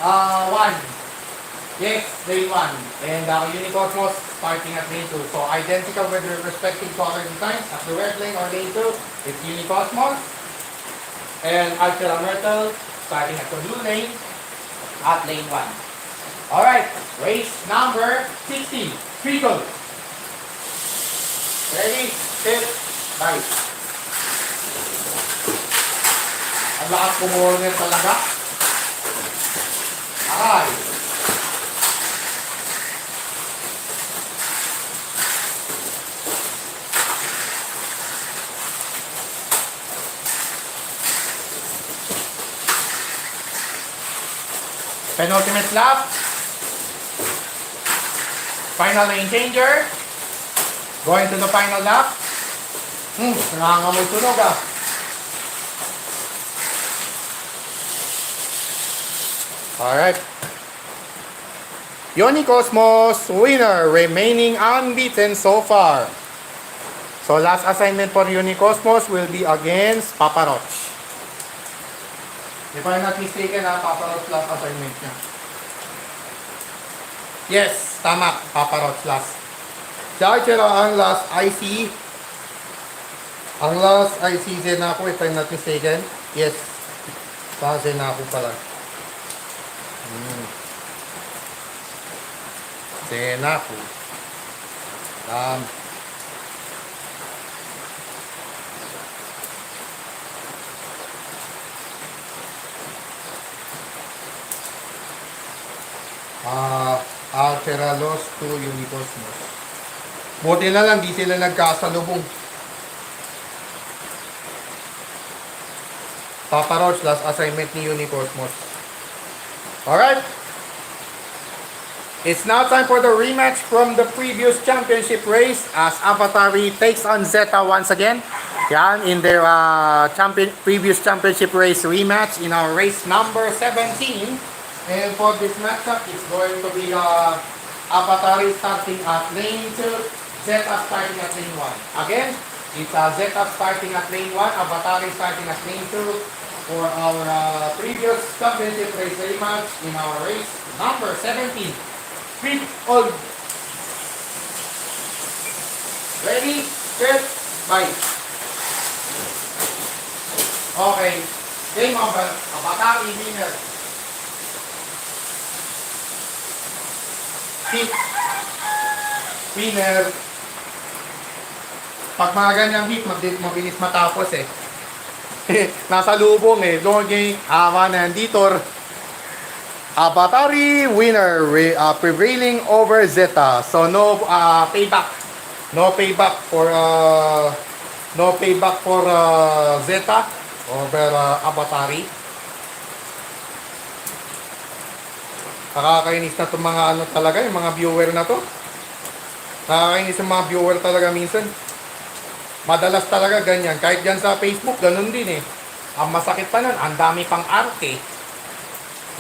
1. Yes, lane 1. And Unicosmos starting at lane 2. So identical with their respective color designs. At the red lane or lane 2, it's Unicosmos. And Ultra Myrtle starting at the blue lane at lane 1. Alright, race number 60. Trickle. Ready, set, bye. Ang lakas kumorner talaga. Aray. Penultimate lap. Final lane changer. Going to the final lap. Nangangamoy tunog ah. Alright. Unicosmos winner, remaining unbeaten so far. So last assignment for Unicosmos will be against Papa Roach. If I'm not mistaken, Papa Roach last assignment niya. Yes, tama, Papa Roach last. Dahil ang last IC, ang last IC Zenaku, if I'm not mistaken. Yes, sa Zenaku pala. Zenaku. Alteralos to Unicosmos. Buti na lang, di sila nagkasalubong. Papa Roach, last assignment ni Unicosmos. Alright. It's now time for the rematch from the previous championship race as Avatari takes on Zeta once again. Yan, in their previous championship race rematch in our race number 17. And for this matchup, it's going to be Avatari starting at lane 2, Zeta starting at lane 1. Again, it's Zeta starting at lane 1, Avatari starting at lane 2 for our previous championship race rematch in our race number 17. Fit all. Ready, set, bye. Okay, game over. Avatari winner. Hit. Winner. Pag mga ganyang hit, mabilis matapos eh. Nasa lubong eh. Loging, nandito. Avatari winner, prevailing over Zeta. So no payback. No payback for Zeta over Avatari. Nakakainis na itong mga talaga, yung mga viewer na to. Nakakainis yung mga viewer talaga minsan. Madalas talaga ganyan. Kahit dyan sa Facebook, ganun din eh. Ang masakit pa nun, ang dami pang arte.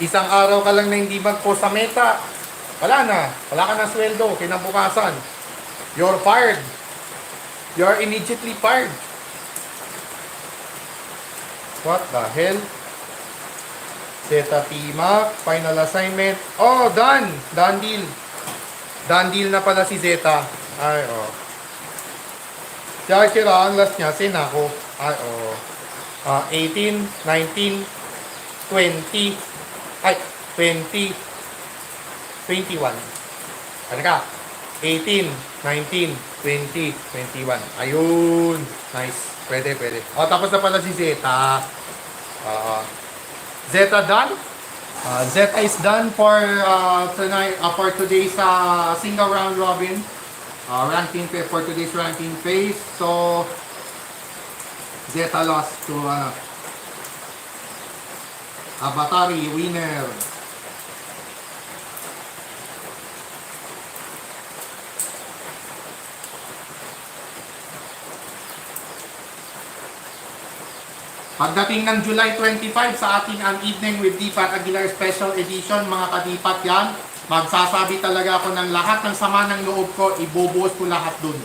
Isang araw ka lang na hindi mag-post sa meta, wala na. Wala ka na sweldo, kinabukasan. You're fired. You're immediately fired. What the hell? Zeta Tima, final assignment. Oh, done! Done deal. Done deal na pala si Zeta. Ay, oh. Kaya ang last niya, Senako. Ay, oh. 18, 19, 20, ay, 20, 21. Ano ka? 18, 19, 20, 21. Ayun. Nice. Pwede, pwede. O, tapos na pala si Zeta. Zeta done. Zeta is done for tonight, for today's single round robin. Ranking for today's ranking phase. So, Zeta lost to Avatari winner. Pagdating ng July 25 sa ating An Evening with Dipat Aguilar Special Edition, mga kadipat yan, magsasabi talaga ako ng lahat ng sama ng loob ko, ibubuhos ko lahat dun.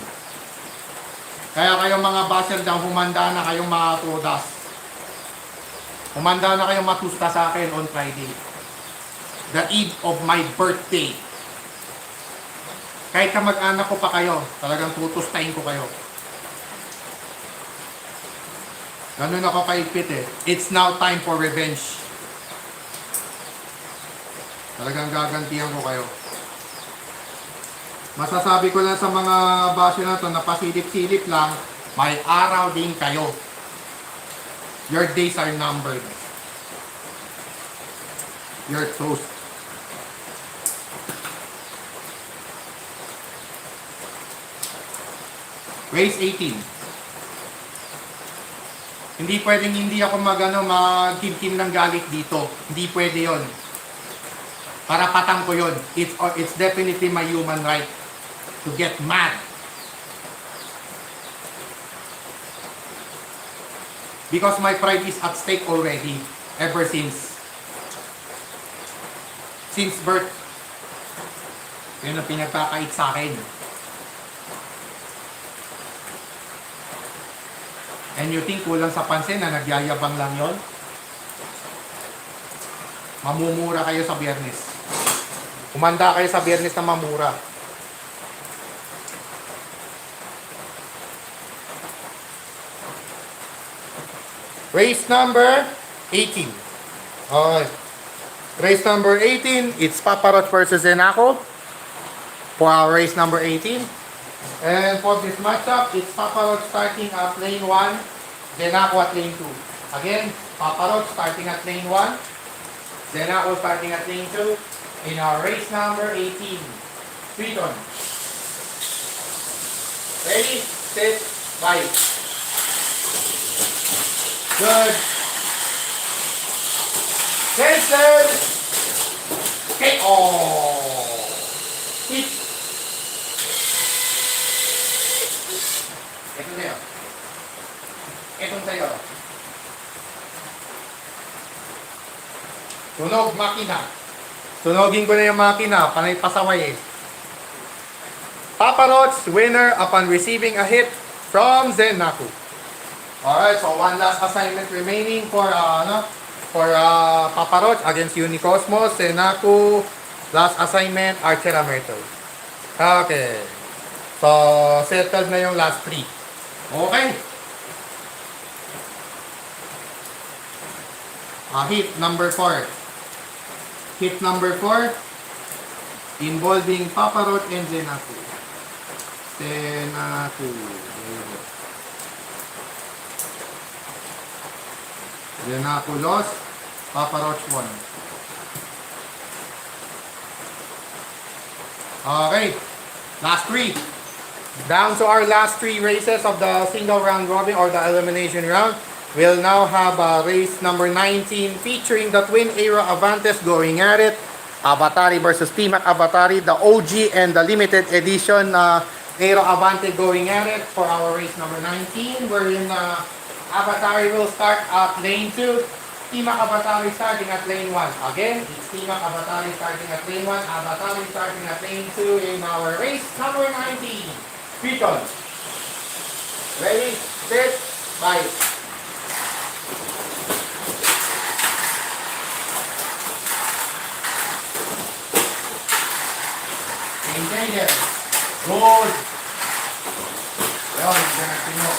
Kaya kayong mga basher dyan, humanda na kayong mga todas. Humanda na kayong matusta sa akin on Friday. the eve of my birthday. Kahit kamag-anak ko pa kayo, talagang tutustahin ko kayo. Ganun ako kaigpit eh. It's now time for revenge. Talagang gagantihan ko kayo. Masasabi ko lang sa mga basyo na to na pasilip-silip lang, may araw din kayo. Your days are numbered. You're toast. Race 18. Hindi pwedeng hindi ako magkimkim ng galit dito. Hindi pwede yon. Karapatan ko yon. It's definitely my human right to get mad. Because my pride is at stake already. Ever since birth. Yun ang pinagkakait sa akin. And you think kulang sa pansin na nagyayabang lang yon? Mamumura kayo sa Biyernes. Kumanda kayo sa Biyernes na mamura. Race number 18. Okay. Race number 18, it's Paparot versus Zenako for our race number 18. And for this matchup, it's Paparot starting at lane 1, Zenako at lane 2. Again, Paparot starting at lane 1, Zenako starting at lane 2 in our race number 18. Triton. Ready, set, fight. Good. Cancel. Okay. Oh. Hit. Ito sa'yo. Itong sa'yo. Tunog makina. Tunogin ko na yung makina. Panay pasaway eh. Paparot's winner upon receiving a hit from Zenako. Alright, so one last assignment remaining for Paparot against Unicosmos, Zenako. Last assignment, Archera Myrtle. Okay. So, settled na yung last three. Okay. Hit number 4. Hit number 4 involving Paparot and Zenako. Zenako. Zenako lost. Paparot won. Okay. Last three. Down to our last three races of the single round robin or the elimination round. We'll now have race number 19 featuring the Twin Aero Avantes going at it. Avatari versus T-Mac Avatari, the OG and the limited edition Aero Avante going at it for our race number 19. Wherein Avatari will start at lane 2. T-Mac Avatari starting at lane 1. Again, it's T-Mac Avatari starting at lane 1. Avatari starting at lane 2 in our race number 19. Triton. Ready, set, fight. Maintain it. Good. Ayun, natin mo.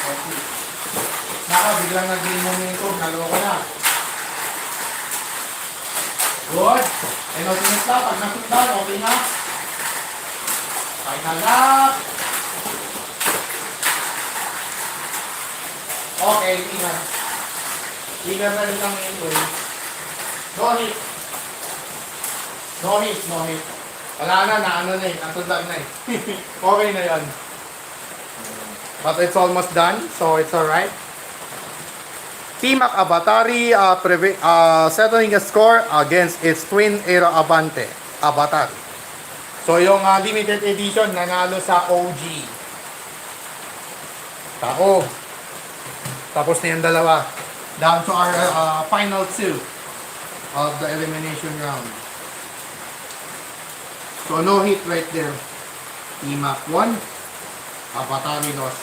Naka, biglang nag-gain momentum. Naloko na. Good. And ultimate lap. Pag nasundan, okay na. Final lap. Okay, ingat. Ingat na rin kang ingoy. No hit. No hit, no hit. Wala na, naano na eh. Nasundan na eh. Okay na yan. But it's almost done, so it's alright. T-Mac Avatari settling a score against its twin Aero Avante, Avatari. So yung limited edition nanalo sa OG. Tako. Tapos na yung dalawa. Down to our final two of the elimination round. So no hit right there. T-Mac won. Avatari lost.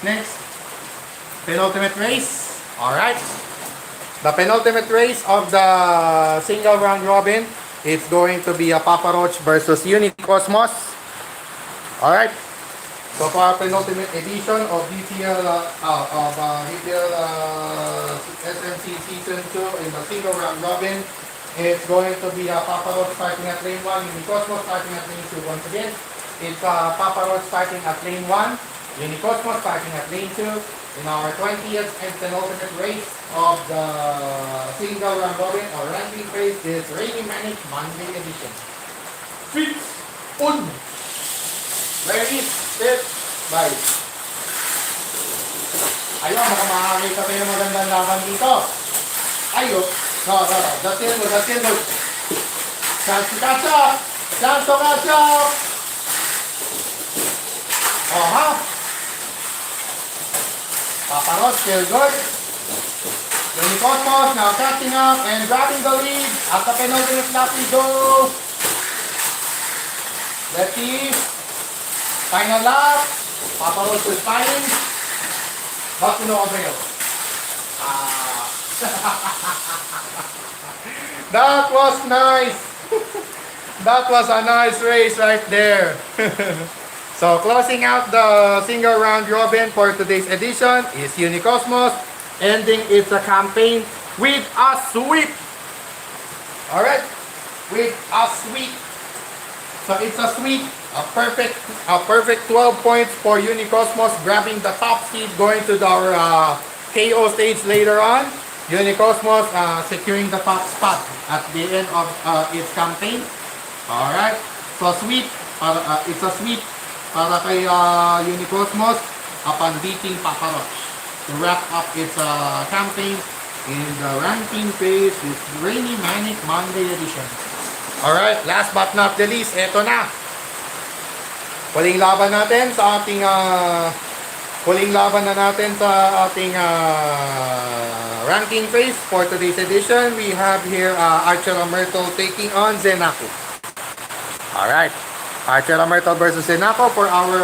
Next. Penultimate race. Alright. The penultimate race of the single round robin, it's going to be a Papa Roach versus Unicosmos. Alright, so for our penultimate edition of DCL, DCL SMC Season 2 in the single round robin, it's going to be a Papa Roach starting at lane 1, Unicosmos starting at lane 2. Once again, it's Papa Roach starting at lane 1, Unicosmos starting at lane 2, in our 20th and penultimate race of the single round robin or ranking race is Rainy Manic Monday edition. 3, 1, ready, set, bye. Ayun, baka makakita tayo ng magandang laban dito. Ayun, no, that's it, that's it. Chance to catch up, chance to catch up. Oh, ha? Papa Roach still good. Unicosmos now catching up and grabbing the lead at the penultimate lap we go. Let's see. Final lap. Papa Roach is fine. But to no avail. That was nice. That was a nice race right there. So closing out the single round robin for today's edition is Unicosmos, ending its campaign with a sweep. Alright, with a sweep. So it's a sweep, a perfect 12 points for Unicosmos, grabbing the top seed, going to our KO stage later on. Unicosmos securing the top spot at the end of its campaign. Alright, so sweep, it's a sweep para kay Unicosmos upon beating Papa Roach to wrap up its campaign in the ranking phase with Rainy Manic Monday edition. Alright, last but not the least, eto na. Huling laban natin sa ating ranking phase for today's edition. We have here Archer Myrtle taking on Zenaku. Alright. Archer Myrtle versus Zenaku for our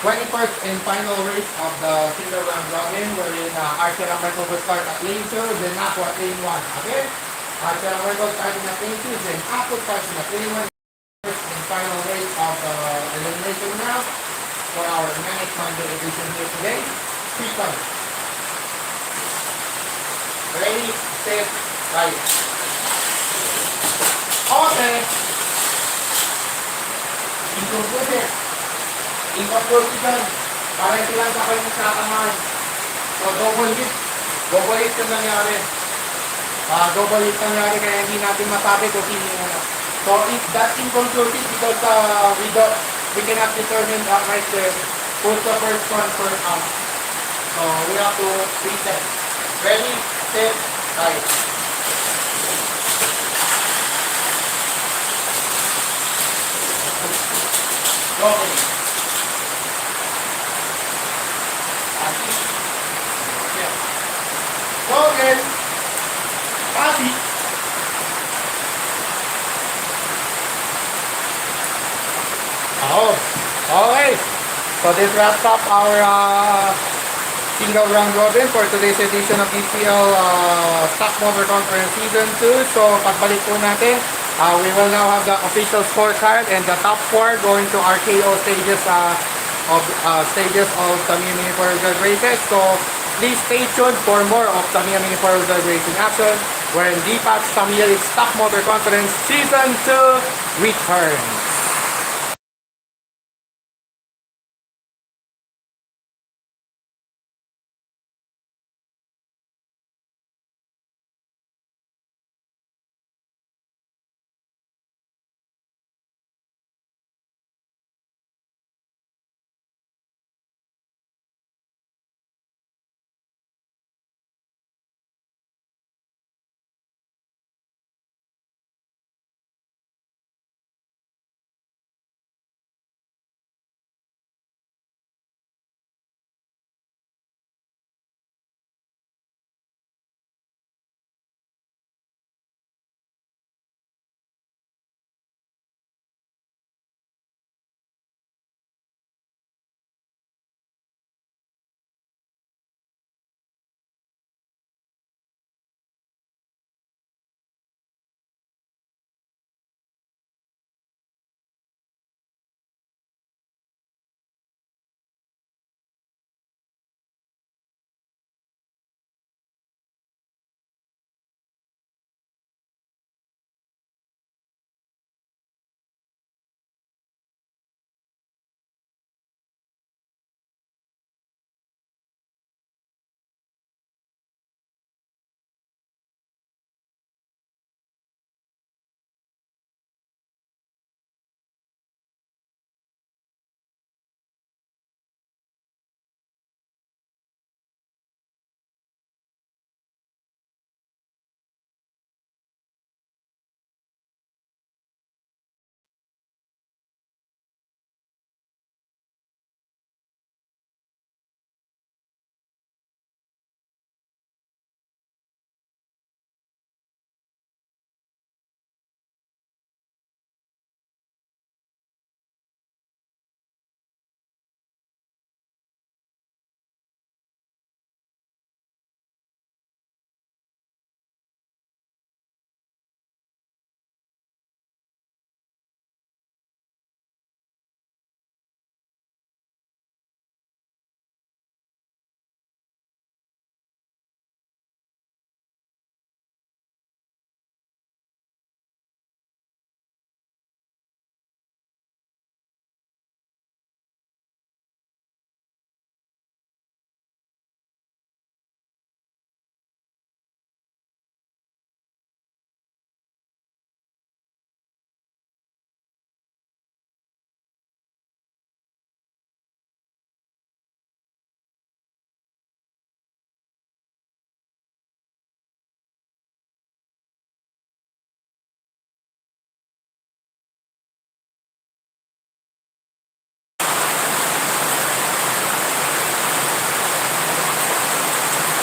21st and final race of the single round robin, wherein Archer Myrtle will start at lane 2, Zenaku at lane 1. Okay? Archer Myrtle starting at lane 2, Zenaku starting at lane 1. First and final race of the elimination round for our Manic Monday edition here today. Speaker. Ready, set, right. Okay. Inconclusion, para hindi lang sa kayo magkakaman. So, double hit yung nangyari. Double hit nangyari kaya hindi natin masabi kung sino yung ano. So, that's inconclusive because we cannot determine right there who's the first one, first out. So, we have to reset. Ready, set, right. Okay. Okay. Happy. Oh, okay. So this wraps up our single round robin for today's edition of ECL Stock Motor Conference Season 2. So pagbalik po natin, we will now have the official scorecard and the top 4 going to our KO stages of Tamiya Mini 4-wheel races. So please stay tuned for more of Tamiya Mini 4-wheel racing action, wherein DPAT's Tamiya Stock Motor Conference Season 2 returns.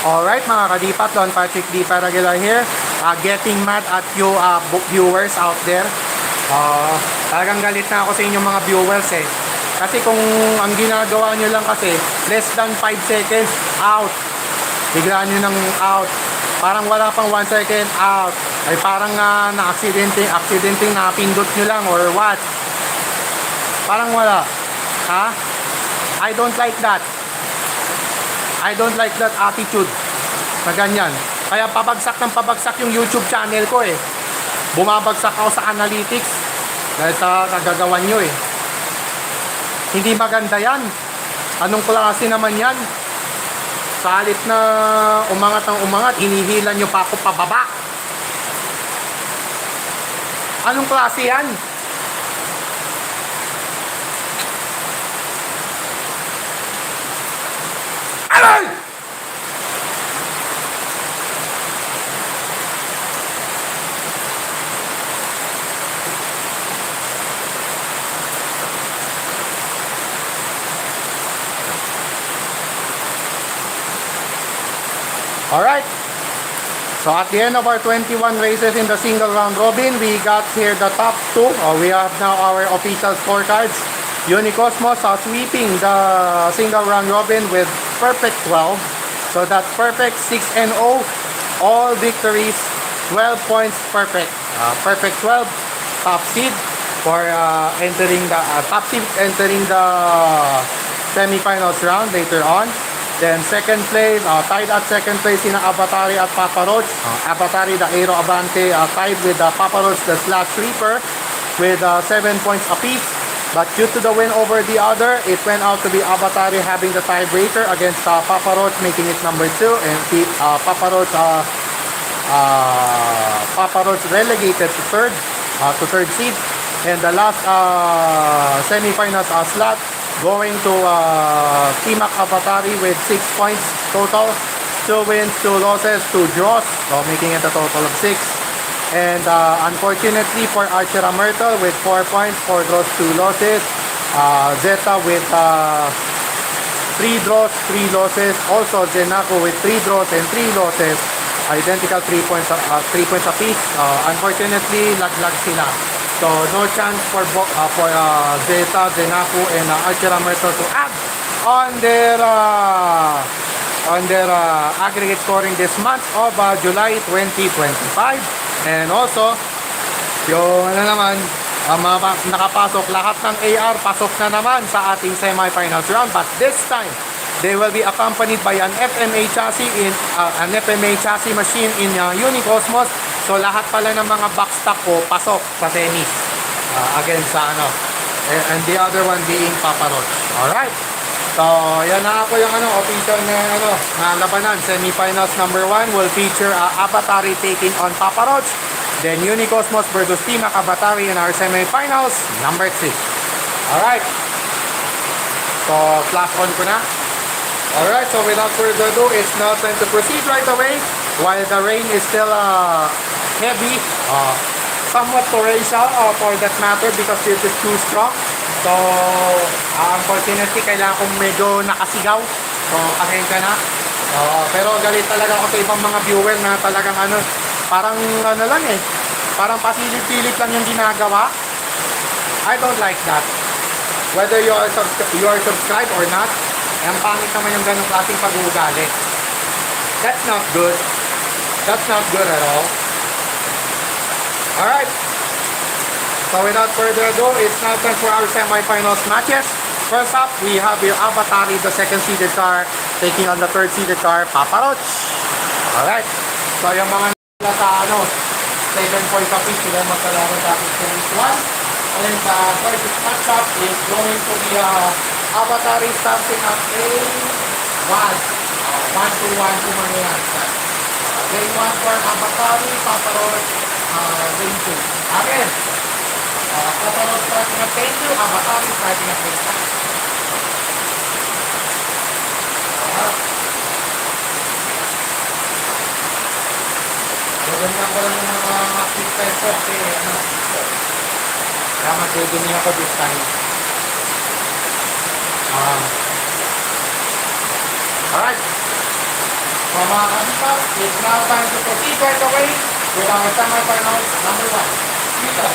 Alright mga kadipat, Don Patrick D. Paragular here. Getting mad at you viewers out there. Talagang galit na ako sa inyong mga viewers eh. Kasi kung ang ginagawa nyo lang kasi, less than 5 seconds, out. Biglaan nyo ng out. Parang wala pang 1 second, out. Ay parang na-accidenting napindot nyo lang or what. Parang wala. Ha? I don't like that. I don't like that attitude na ganyan. Kaya pabagsak ng pabagsak yung YouTube channel ko eh. Bumabagsak ako sa analytics dahil sa nagagawan nyo eh. Hindi maganda yan. Anong klase naman yan? Sa halip na umangat ng umangat, hinihilan nyo pa ako pababa. Anong klase yan? Aray! Alright, so at the end of our 21 races in the single round robin, we got here the top 2. We have now our official scorecards. Unicosmos sweeping the single round robin with perfect 12. So that's perfect 6-0, all victories, 12 points perfect. Perfect 12, top seed for entering the top seed entering the semifinals round later on. Then second place, tied at second place in Avatari at Papa Roach. Avatari, the Aero Avante, tied with Papa Roach, the Slash Reaper, with 7 points apiece. But due to the win over the other, it went out to be Avatari having the tiebreaker against Papa Roach, making it number 2. And Papa Roach relegated to third seed. And the last semifinals slot, going to Team Avatari with 6 points total, 2 wins, 2 losses, 2 draws, so making it a total of 6. And unfortunately for Archera Myrtle with 4 points, 4 draws, 2 losses. Zeta with 3 draws, 3 losses. Also Zenaco with 3 draws and 3 losses. Identical 3 points apiece. Unfortunately, laglag sila. So no chance for Zeta, Zenaku, and Archera Myrtle to add on their aggregate scoring this month of July 2025. And also, yung naman, mga nakapasok, lahat ng AR pasok na naman sa ating semifinals round. But this time, they will be accompanied by an FMA chassis machine in Unicosmos. So lahat pala ng mga backstock ko pasok sa semis against sa and the other one being Papa Roach. Alright. So yan na po yung official na labanan. Semifinals number 1 will feature Avatari taking on Papa Roach. Then Unicosmos versus Team Avatari in our semifinals number 3. Alright. So flash on ko na. Alright, so without further ado, it's now time to proceed right away. While the rain is still heavy, somewhat torrential for that matter because it is too strong. So, unfortunately, kailangan kong medyo nakasigaw. So, pasensya na. Pero galit talaga ako sa ibang mga viewer na talagang parang lang eh. Parang pasilip-silip lang yung ginagawa. I don't like that. Whether you are subscribed or not, ang pangit naman yung ganong klaseng pag-uugali. That's not good. That's not good at all. Alright. So without further ado, it's now time for our semifinals matches. First up, we have your Avatari, the second seeded car, taking on the third seeded car, Papa Roach. Alright. So yung mga nila sa 7 points apiece, sila magkalaban sa series 1. And the first matchup is going to be Avatari starting at lane 1. 1-2-1 kumanyan. Lane 1 for Avatari, Papa Roach, lane 2. Again, Papa Roach starting at lane 2, Avatari starting at lane 1. Ganyan ko lang yung mga quick time ko kasi kaya magdudumi ako this time. Alright. mga kasipat, it's now time to proceed right away with our semifinals number 1. Dito.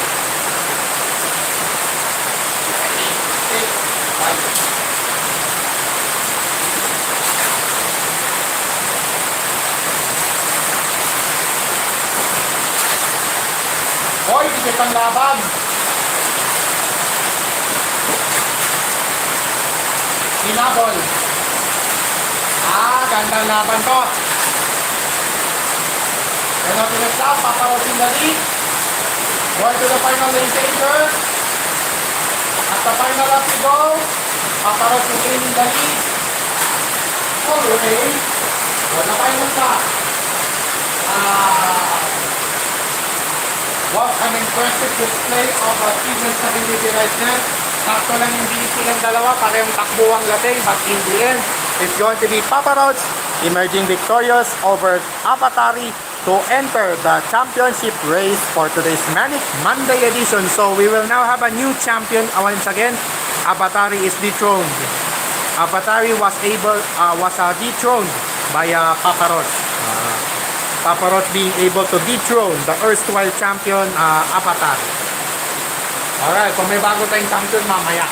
8, 5. Hoy, dikit ang laban. Hinabol. Gandang laban to. Penalty na stop, paparos in the lead. Going to the final lane changer. At the final lap to go. Paparos in the lead. Alright. For the final stop. What an impressive display of speed and stability right now. Sakto lang yung bilis silang dalawa, parehong takbo ang lating, but in the end, it's going to be Papa Roach emerging victorious over Avatari to enter the championship race for today's Manic Monday edition. So we will now have a new champion once again. Avatari is dethroned. Avatari was dethroned by Papa Roach. Papa Roach being able to dethrone the erstwhile champion Avatari. Alright, kung may bago tayong champion mamaya.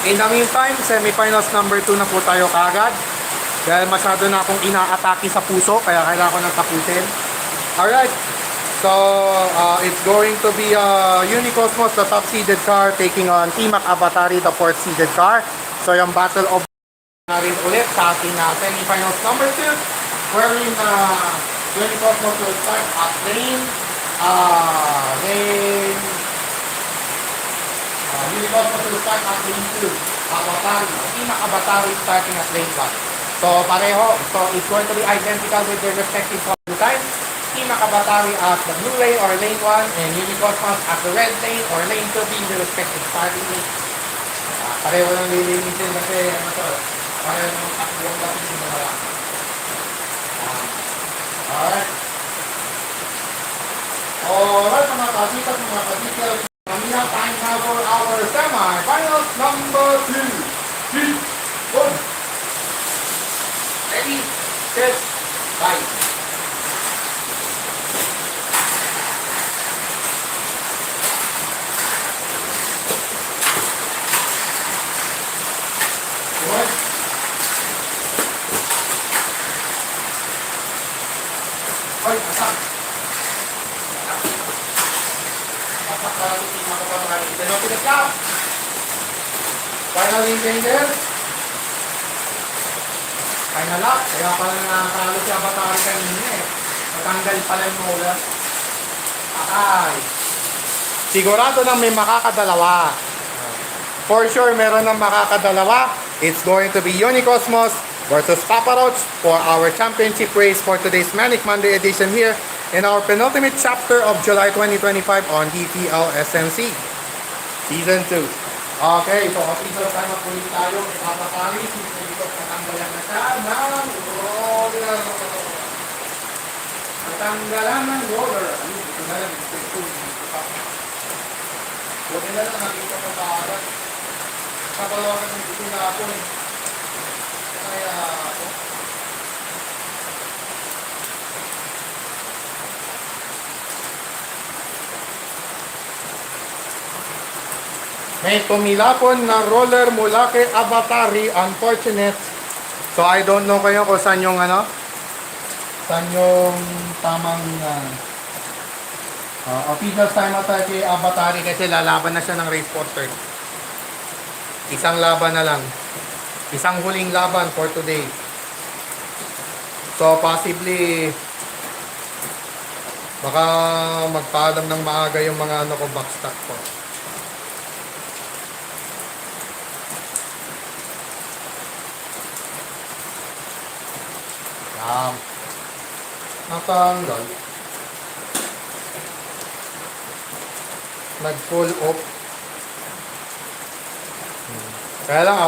In the meantime, semifinals number 2 na po tayo kagad. Dahil masyado na akong inaatake sa puso, kaya kailangan ko nang tapusin. Alright, so it's going to be Unicosmos, the top seeded car, taking on Team Avatari, the 4th seeded car. So yung battle of na rin ulit sa ating semifinals number 2, wherein Unicosmos will start at lane Unicosmos will start at lane 2. Team Avatari starting at lane 1. So pareho, so it's going to be identical with their respective time. Team Avatari at the blue lane or lane 1 and Unicosmos at the red lane or lane 2 being the respective starting lane. Pareho lang lilinisin kasi pareho ng takbuang natin yung mga alright. Alright mga kasitas, mga kasitas, Tamiya time now for our semi-finals number 2. 3, 1. Ready, set, fight. Good. Hoy, asak. Asak para lutin ako pa mga ito. No, pinagkap. Final lane changer. Final lap. Kaya pala nakakalo si Avatari kanina eh. Matanggal pala yung molar. Akay. Sigurado na may makakadalawa. For sure, meron ng makakadalawa. It's going to be Unicosmos versus Papa Roach for our championship race for today's Manic Monday edition here in our penultimate chapter of July 2025 on DTL SMC Season 2. Okay, so official time up ulit tayo kay Avatari. Natanggalan na siya ng roller. Natanggalan ng roller. Ayun, ito na lang. Buti na lang nakita ko sa agad. Kapalawakan ng ito na ako eh. Kaya ako. May tumilapon na roller mula kay Avatari. Unfortunate. So I don't know kayo kung saan yung saan yung tamang official time attack kay Avatari kasi lalaban na siya ng race for third. Isang laban na lang. Isang huling laban for today. So possibly baka magpaalam ng maaga yung mga backstop ko. Natanggal. Nag-full off. Kaya lang,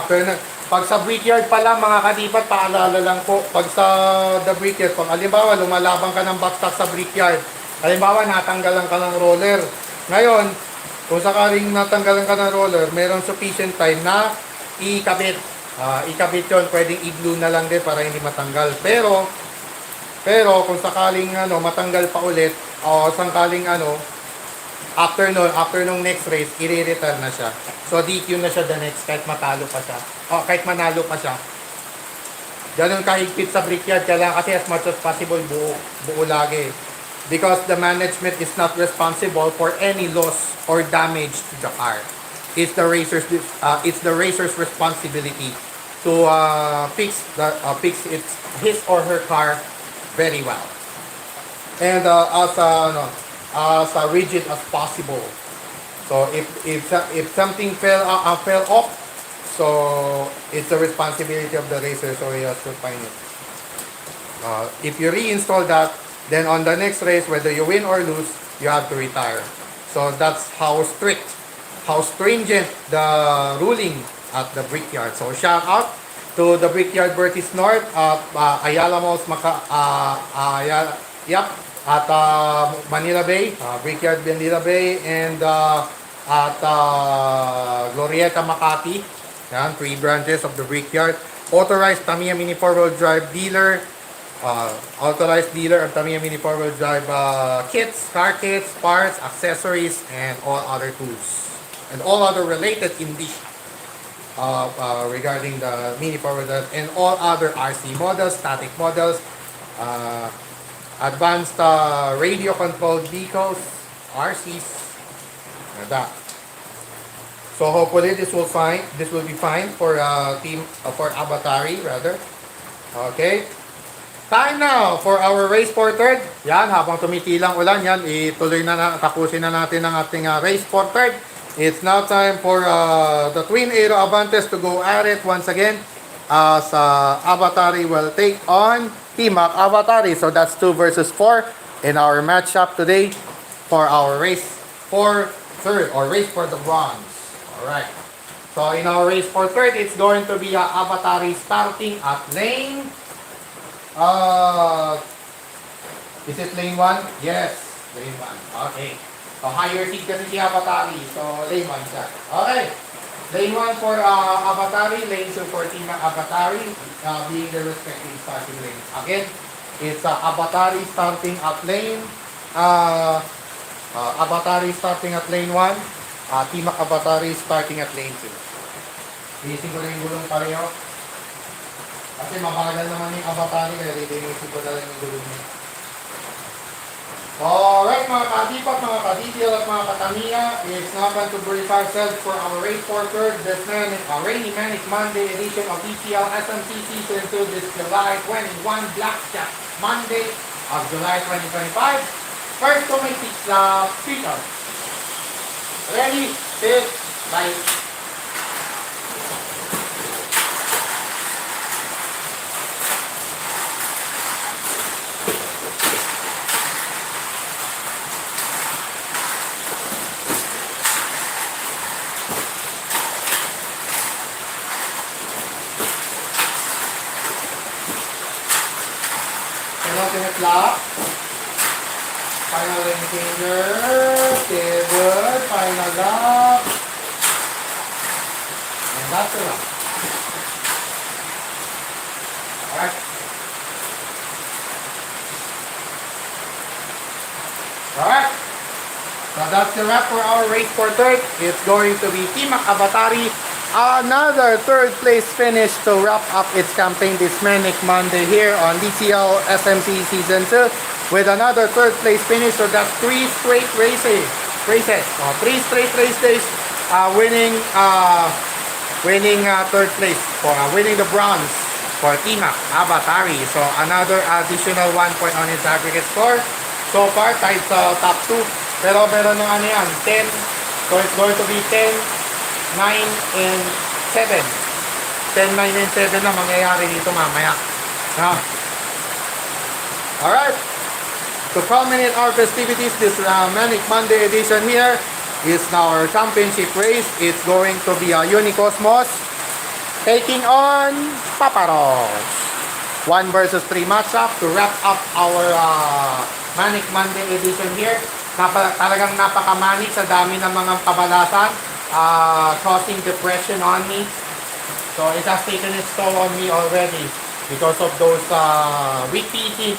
pag sa brickyard pala mga kadipat, paalala lang po, pag sa the brickyard, pag halimbawa lumalaban ka ng backstop sa brickyard, halimbawa natanggalan ka ng roller. Ngayon, kung sakaling natanggalan ka ng roller, mayroong sufficient time na ikabit Ikabit yun, pwedeng i-glue na lang din para hindi matanggal. Pero kung sakaling matanggal pa ulit, o sakaling after nung next race, i-retire na siya. So DQ na siya the next kahit matalo pa siya. O kahit manalo pa siya. Ganun kahigpit sa brickyard, kailangan kasi as much as possible buo lagi. Because the management is not responsible for any loss or damage to the car. It's the racer's responsibility to fix his or her car very well. And as rigid as possible. So if something fell off, so it's the responsibility of the racer, so he has to find it. If you reinstall that, then on the next race, whether you win or lose, you have to retire. So that's how stringent the ruling at the brickyard. So shout out to the brickyard Bertis North, Ayala Malls, at Manila Bay, brickyard Manila Bay, and at Glorieta Makati. Yan, 3 branches of the brickyard. Authorized Tamiya Mini 4-wheel drive dealer. Authorized dealer of Tamiya Mini 4-wheel drive kits, car kits, parts, accessories, and all other tools. And all other related indicia regarding the Mini 4-wheel drive and all other RC models, static models, advanced radio controlled vehicles, RCs, and that. So hopefully this will be fine for for Avatari rather. Okay. Time now for our race for third. Yan, habang tumitilang ulan yan, tapusin na natin ang ating race for third. It's now time for the Twin Aero Avantes to go at it once again. As Avatari will take on T-Mac Avatari. So that's 2 versus 4 in our matchup today for our race for third or race for the bronze. Alright. So in our race for third, it's going to be Avatari starting at lane. Is it lane 1? Yes, lane 1. Okay. So higher seat kasi si Avatari. So lane 1 siya. Okay. Lane 1 for Avatari, lane 2 for Team Avatari, being the respective starting lane. Again, it's Avatari starting at lane. Avatari starting at lane 1. Team Avatari starting at lane 2. Iisip ko na yung gulong pareho. Kasi mabagal naman yung Avatari, kaya iisip ko na lang yung gulong niya. Alright mga ka-Adipat, mga ka-DTL at mga ka-Tamiya, it's now time to brief ourselves for our race for third, this rainy Manic Monday edition of DTL SMC Season 2 this July 21 Blackjack Monday of July 2025. First to make 6 laps, speaker. Ready, set, light. Penultimate lap. Final lane changer. Good. Final lap. And that's the lap. Alright. Alright. So that's the wrap for our race for third. It's going to be Team Avatari. Another third place finish to wrap up its campaign this Manic Monday here on DCL SMC Season 2 with another third place finish. So that's 3 straight races. 3 straight race days winning third place for winning the bronze for Team Avatari. So another additional 1 point on its aggregate score. So far tied sa top 2. Pero meron ng 10. So it's going to be 10, 9, and 7. 10, 9, and 7 na mangyayari dito mamaya. Alright. To culminate our festivities, this Manic Monday edition here is now our championship race. It's going to be Unicosmos taking on Paparos. 1 versus 3 matchup to wrap up our Manic Monday edition here. Talagang napakamanik sa dami ng mga kabalasan. Causing depression on me. So it has taken its toll on me already because of those repeated,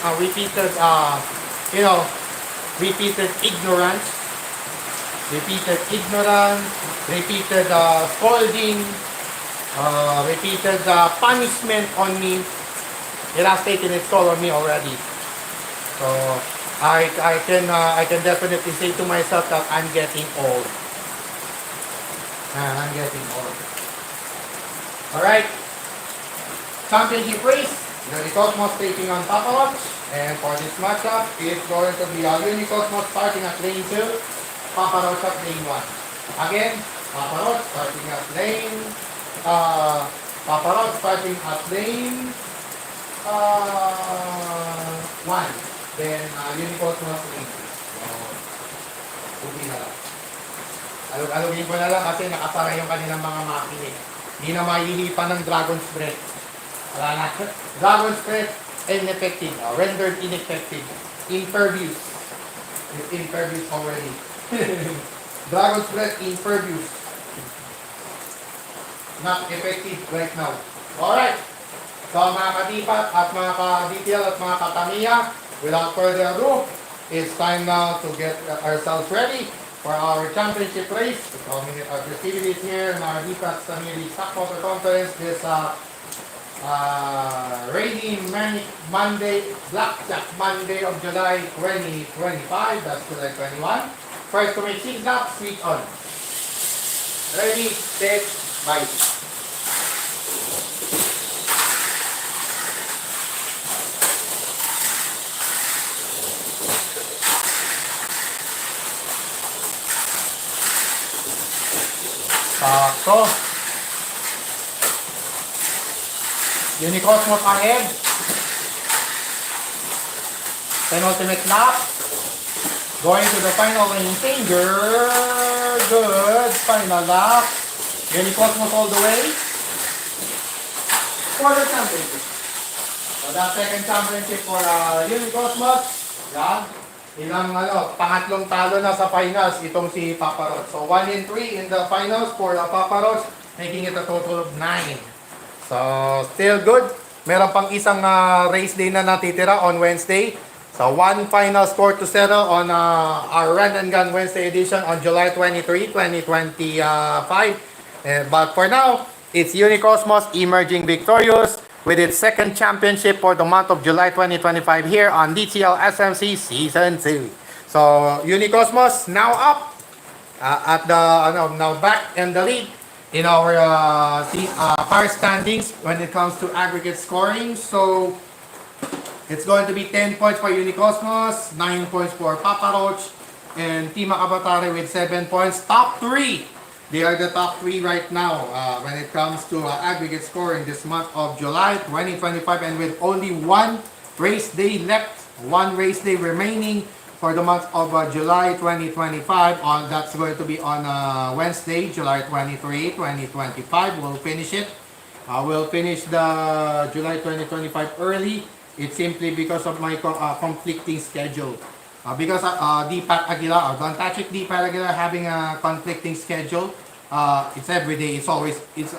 you know, repeated ignorance, repeated scolding, repeated punishment on me. It has taken its toll on me already. So I can definitely say to myself that I'm getting old. I'm getting old. All right. Championship race. The Unicosmos taking on Paparot. And for this matchup, it's going to be Unicosmos starting at lane 2, Paparot at lane 1. Again, Paparot starting at lane Paparot starting at lane 1. Then Unicosmos lane 2. So, uwi na lang. Alugin ko na lang kasi nakasara yung kanilang mga makine. Hindi na mahihilipan ng Dragon's Breath. Wala na. Dragon's Breath, ineffective. Rendered ineffective. Impervious. It's impervious already. Dragon's Breath, impervious. Not effective right now. Alright. So mga kadipat at mga ka-detail at mga ka-Tamiya, without further ado, it's time now to get ourselves ready for our championship race. The dominant our festivities here in our DPAT Tamiya Stock Motor Conference this rainy manic Monday, Blackjack Monday of July 2025. That's July 21. First to make 6 laps, switch on. Ready, set, bye. Sakto. Unicosmos ahead. Penultimate lap. Going to the final lane changer. Good. Final lap. Unicosmos all the way. For the championship. So that second championship for Unicosmos. Yan. Ilang pangatlong talo na sa finals itong si Paparot. So 1-3 in the finals for the Paparot, making it a total of 9. So still good. Meron pang isang race day na natitira on Wednesday. So one final score to settle on our Run and Gun Wednesday edition on July 23, 2025. But for now, it's Unicosmos emerging victorious with its second championship for the month of July 2025 here on DTL SMC Season 2. So, Unicosmos now up at the, now back in the lead in our power standings when it comes to aggregate scoring. So, it's going to be 10 points for Unicosmos, 9 points for Paparot, and Team Makabatare with 7 points. Top 3! They are the top 3 right now when it comes to aggregate scoring this month of July 2025, and with only one race day left, one race day remaining for the month of July 2025. That's going to be on Wednesday, July 23, 2025. We'll finish it. We'll finish the July 2025 early. It's simply because of my conflicting schedule. Because D-Pat Aguilar, or Don Patrick D-Pat Aguilar having a conflicting schedule, it's everyday. It's always, it's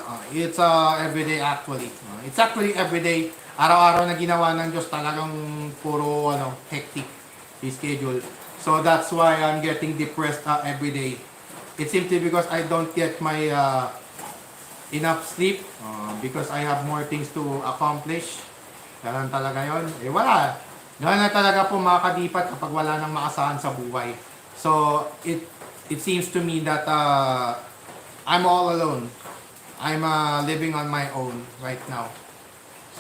everyday actually. It's actually everyday. Araw-araw na ginawa ng Diyos, talagang puro hectic the schedule. So that's why I'm getting depressed every day. It's simply because I don't get my enough sleep because I have more things to accomplish. Ganun talaga yon. Wala. Ganun na talaga po mga kadipat kapag wala nang maasahan sa buhay. So, it seems to me that I'm all alone. I'm living on my own right now.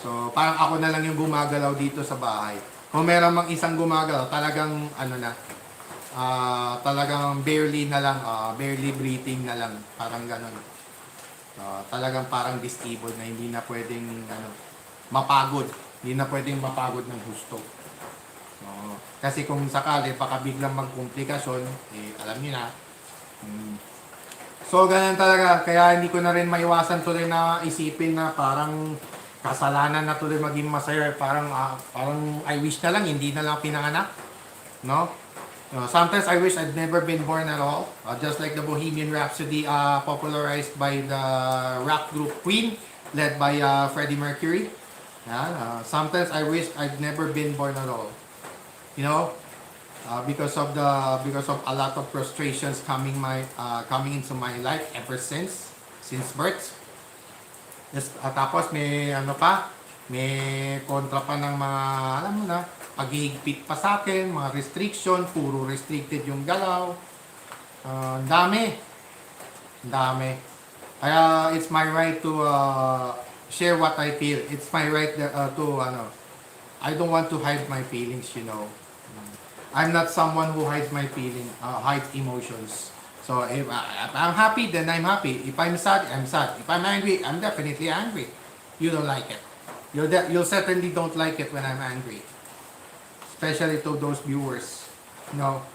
So, parang ako na lang yung gumagalaw dito sa bahay. Kung meron mang isang gumagalaw, talagang talagang barely na lang, barely breathing na lang. Parang ganun. Talagang parang disabled na hindi na pwedeng mapagod. Hindi na pwedeng mapagod ng gusto. Kasi kung sakali baka biglang magkomplikasyon, alam niyo na. So ganun talaga, kaya hindi ko na rin maiwasan tuloy na isipin na parang kasalanan na tuloy maging masaya. Parang I wish na lang hindi na lang pinanganak, no? Sometimes I wish I'd never been born at all. Just like the Bohemian Rhapsody popularized by the rock group Queen. led by Freddie Mercury. Sometimes I wish I'd never been born at all. You know, because of a lot of frustrations coming into my life ever since birth. Yes, tapos may ano pa, may kontra pa ng mga, alam mo na, paghihigpit pa sa akin, mga restriction, puro restricted yung galaw. Ang dami. Ang dami. Kaya it's my right to share what I feel. It's my right I don't want to hide my feelings, you know. I'm not someone who hides my hides emotions. So if I'm happy, then I'm happy. If I'm sad, I'm sad. If I'm angry, I'm definitely angry. You don't like it. You'll certainly don't like it when I'm angry. Especially to those viewers. No.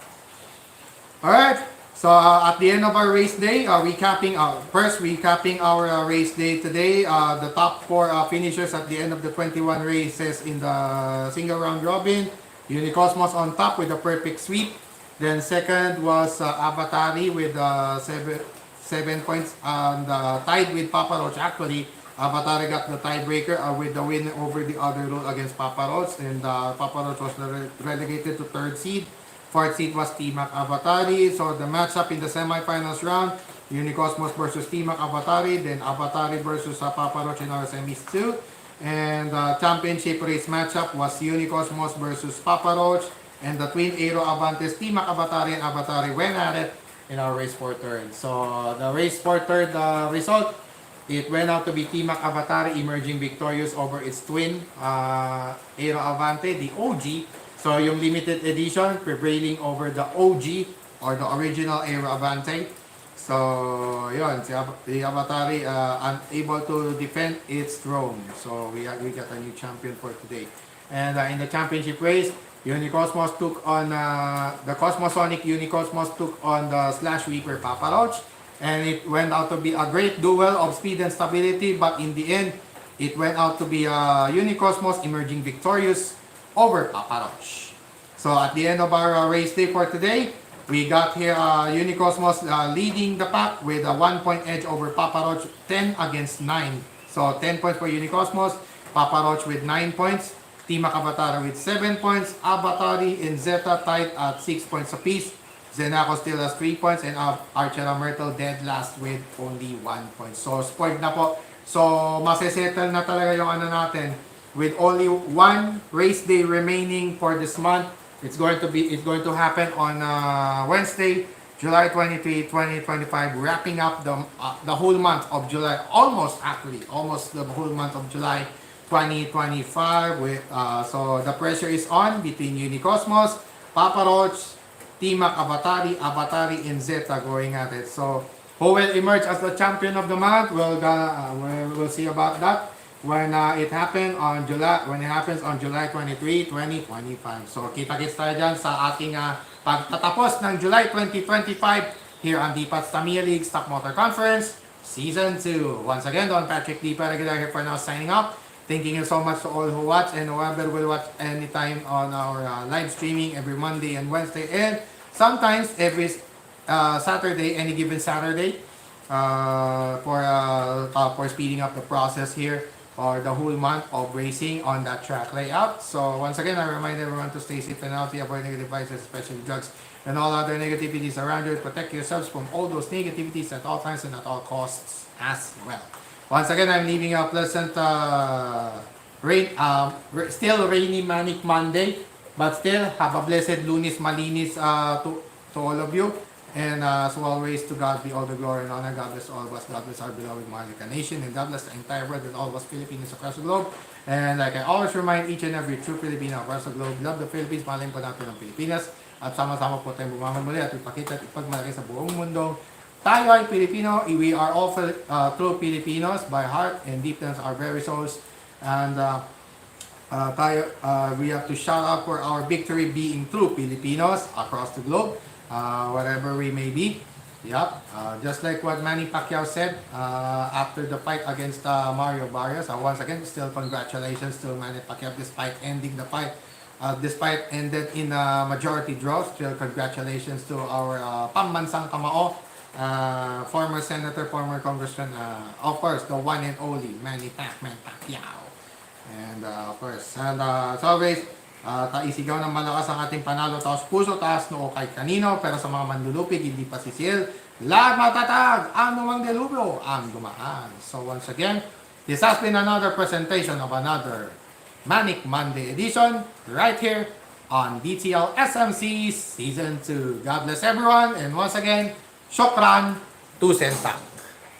Alright. So at the end of our race day, recapping our race day today. The top 4 finishers at the end of the 21 races in the single round robin. Unicosmos on top with a perfect sweep. Then second was Avatari with 7 points, and tied with Papa Roach. Actually, Avatari got the tiebreaker with the win over the other rule against Papa Roach, and Papa Roach was relegated to 3rd seed. 4th seed was T-Mac Avatari. So the matchup in the semifinals round, Unicosmos versus T-Mac Avatari, then Avatari versus Papa Roach in our semis 2. And the championship race matchup was Unicosmos versus Papa Roach. And the twin Aero Avantes, T-Mac Avatari and Avatari went at it in our race for third. So the race for third result, it went out to be T-Mac Avatari emerging victorious over its twin Aero Avante, the OG. So yung limited edition prevailing over the OG or the original Aero Avante. So yun, the Avatari unable to defend its throne. So we got a new champion for today. And in the championship race, Unicosmos took on the Cosmosonic Unicosmos took on the Slash Reaper Papa Roach, and it went out to be a great duel of speed and stability, but in the end, it went out to be Unicosmos emerging victorious over Papa Roach. So at the end of our race day for today, we got here Unicosmos leading the pack with a 1-point edge over Papa Roach, 10 against 9. So 10 points for Unicosmos, Papa Roach with 9 points. T-Mac Avatari with 7 points. Avatari and Zeta tied at 6 points apiece. Zenaco still has 3 points, and Archera Myrtle dead last with only 1 point. So spoiled na po. So masesettle na talaga yung ano natin with only 1 race day remaining for this month. It's going to happen on Wednesday, July 23, 2025, wrapping up the whole month of July, almost the whole month of July 2025 with so the pressure is on between Unicosmos, Papa Roach, T-Mac Avatari, and Zeta going at it. So who will emerge as the champion of the month? We'll see about that when it happens on July 23, 2025. So kita-kits tayo dyan sa ating pagtatapos ng July 2025 here on Dipat's Tamiya League Stock Motor Conference Season 2. Once again, Don Patrick Dipa regular here for now signing up. Thank you so much to all who watch and whoever will watch anytime on our live streaming every Monday and Wednesday, and sometimes every Saturday, any given Saturday, for speeding up the process here for the whole month of racing on that track layout. So once again, I remind everyone to stay safe and healthy, avoid negative vices, especially drugs and all other negativities around you. Protect yourselves from all those negativities at all times and at all costs as well. Once again, I'm leaving a pleasant still rainy manic Monday, but still have a blessed Lunes Malinis to all of you. And as always, to God be all the glory and honor. God bless all of us. God bless our beloved Maharlika nation, and God bless the entire world and all of us Filipinos across the globe. And like I always remind each and every true Filipino across the globe, love the Philippines, mahalin po natin ang Pilipinas, at sama-sama po tayong bumaman muli at ipakita at ipagmalaki sa buong mundo. Tayo ay Pilipino. We are all true Filipinos by heart and deep down our very souls. And we have to shout out for our victory being true Filipinos across the globe, whatever we may be. Yep. Just like what Manny Pacquiao said after the fight against Mario Barrios. Once again, still congratulations to Manny Pacquiao despite ending the fight. Despite ended in a majority draw, still congratulations to our pambansang kamao former senator, former congressman, of course, the one and only Manny Pacman Pacquiao. And of course, and as always, taisigaw ng malakas ang ating panalo, taos puso, taas noo kahit kanino, pero sa mga manlulupig, hindi pa sisil. Lahat matatag, anumang delubyo ang dumaan. So once again, this has been another presentation of another Manic Monday edition right here on DTL SMC Season 2. God bless everyone, and once again, Shokran to Sentang.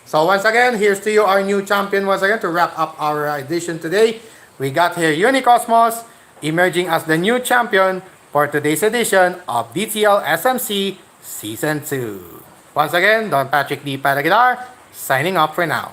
So once again, here's to you, our new champion once again, to wrap up our edition today. We got here Unicosmos emerging as the new champion for today's edition of DTL SMC Season 2. Once again, Don Patrick D. Paraguilar, signing off for now.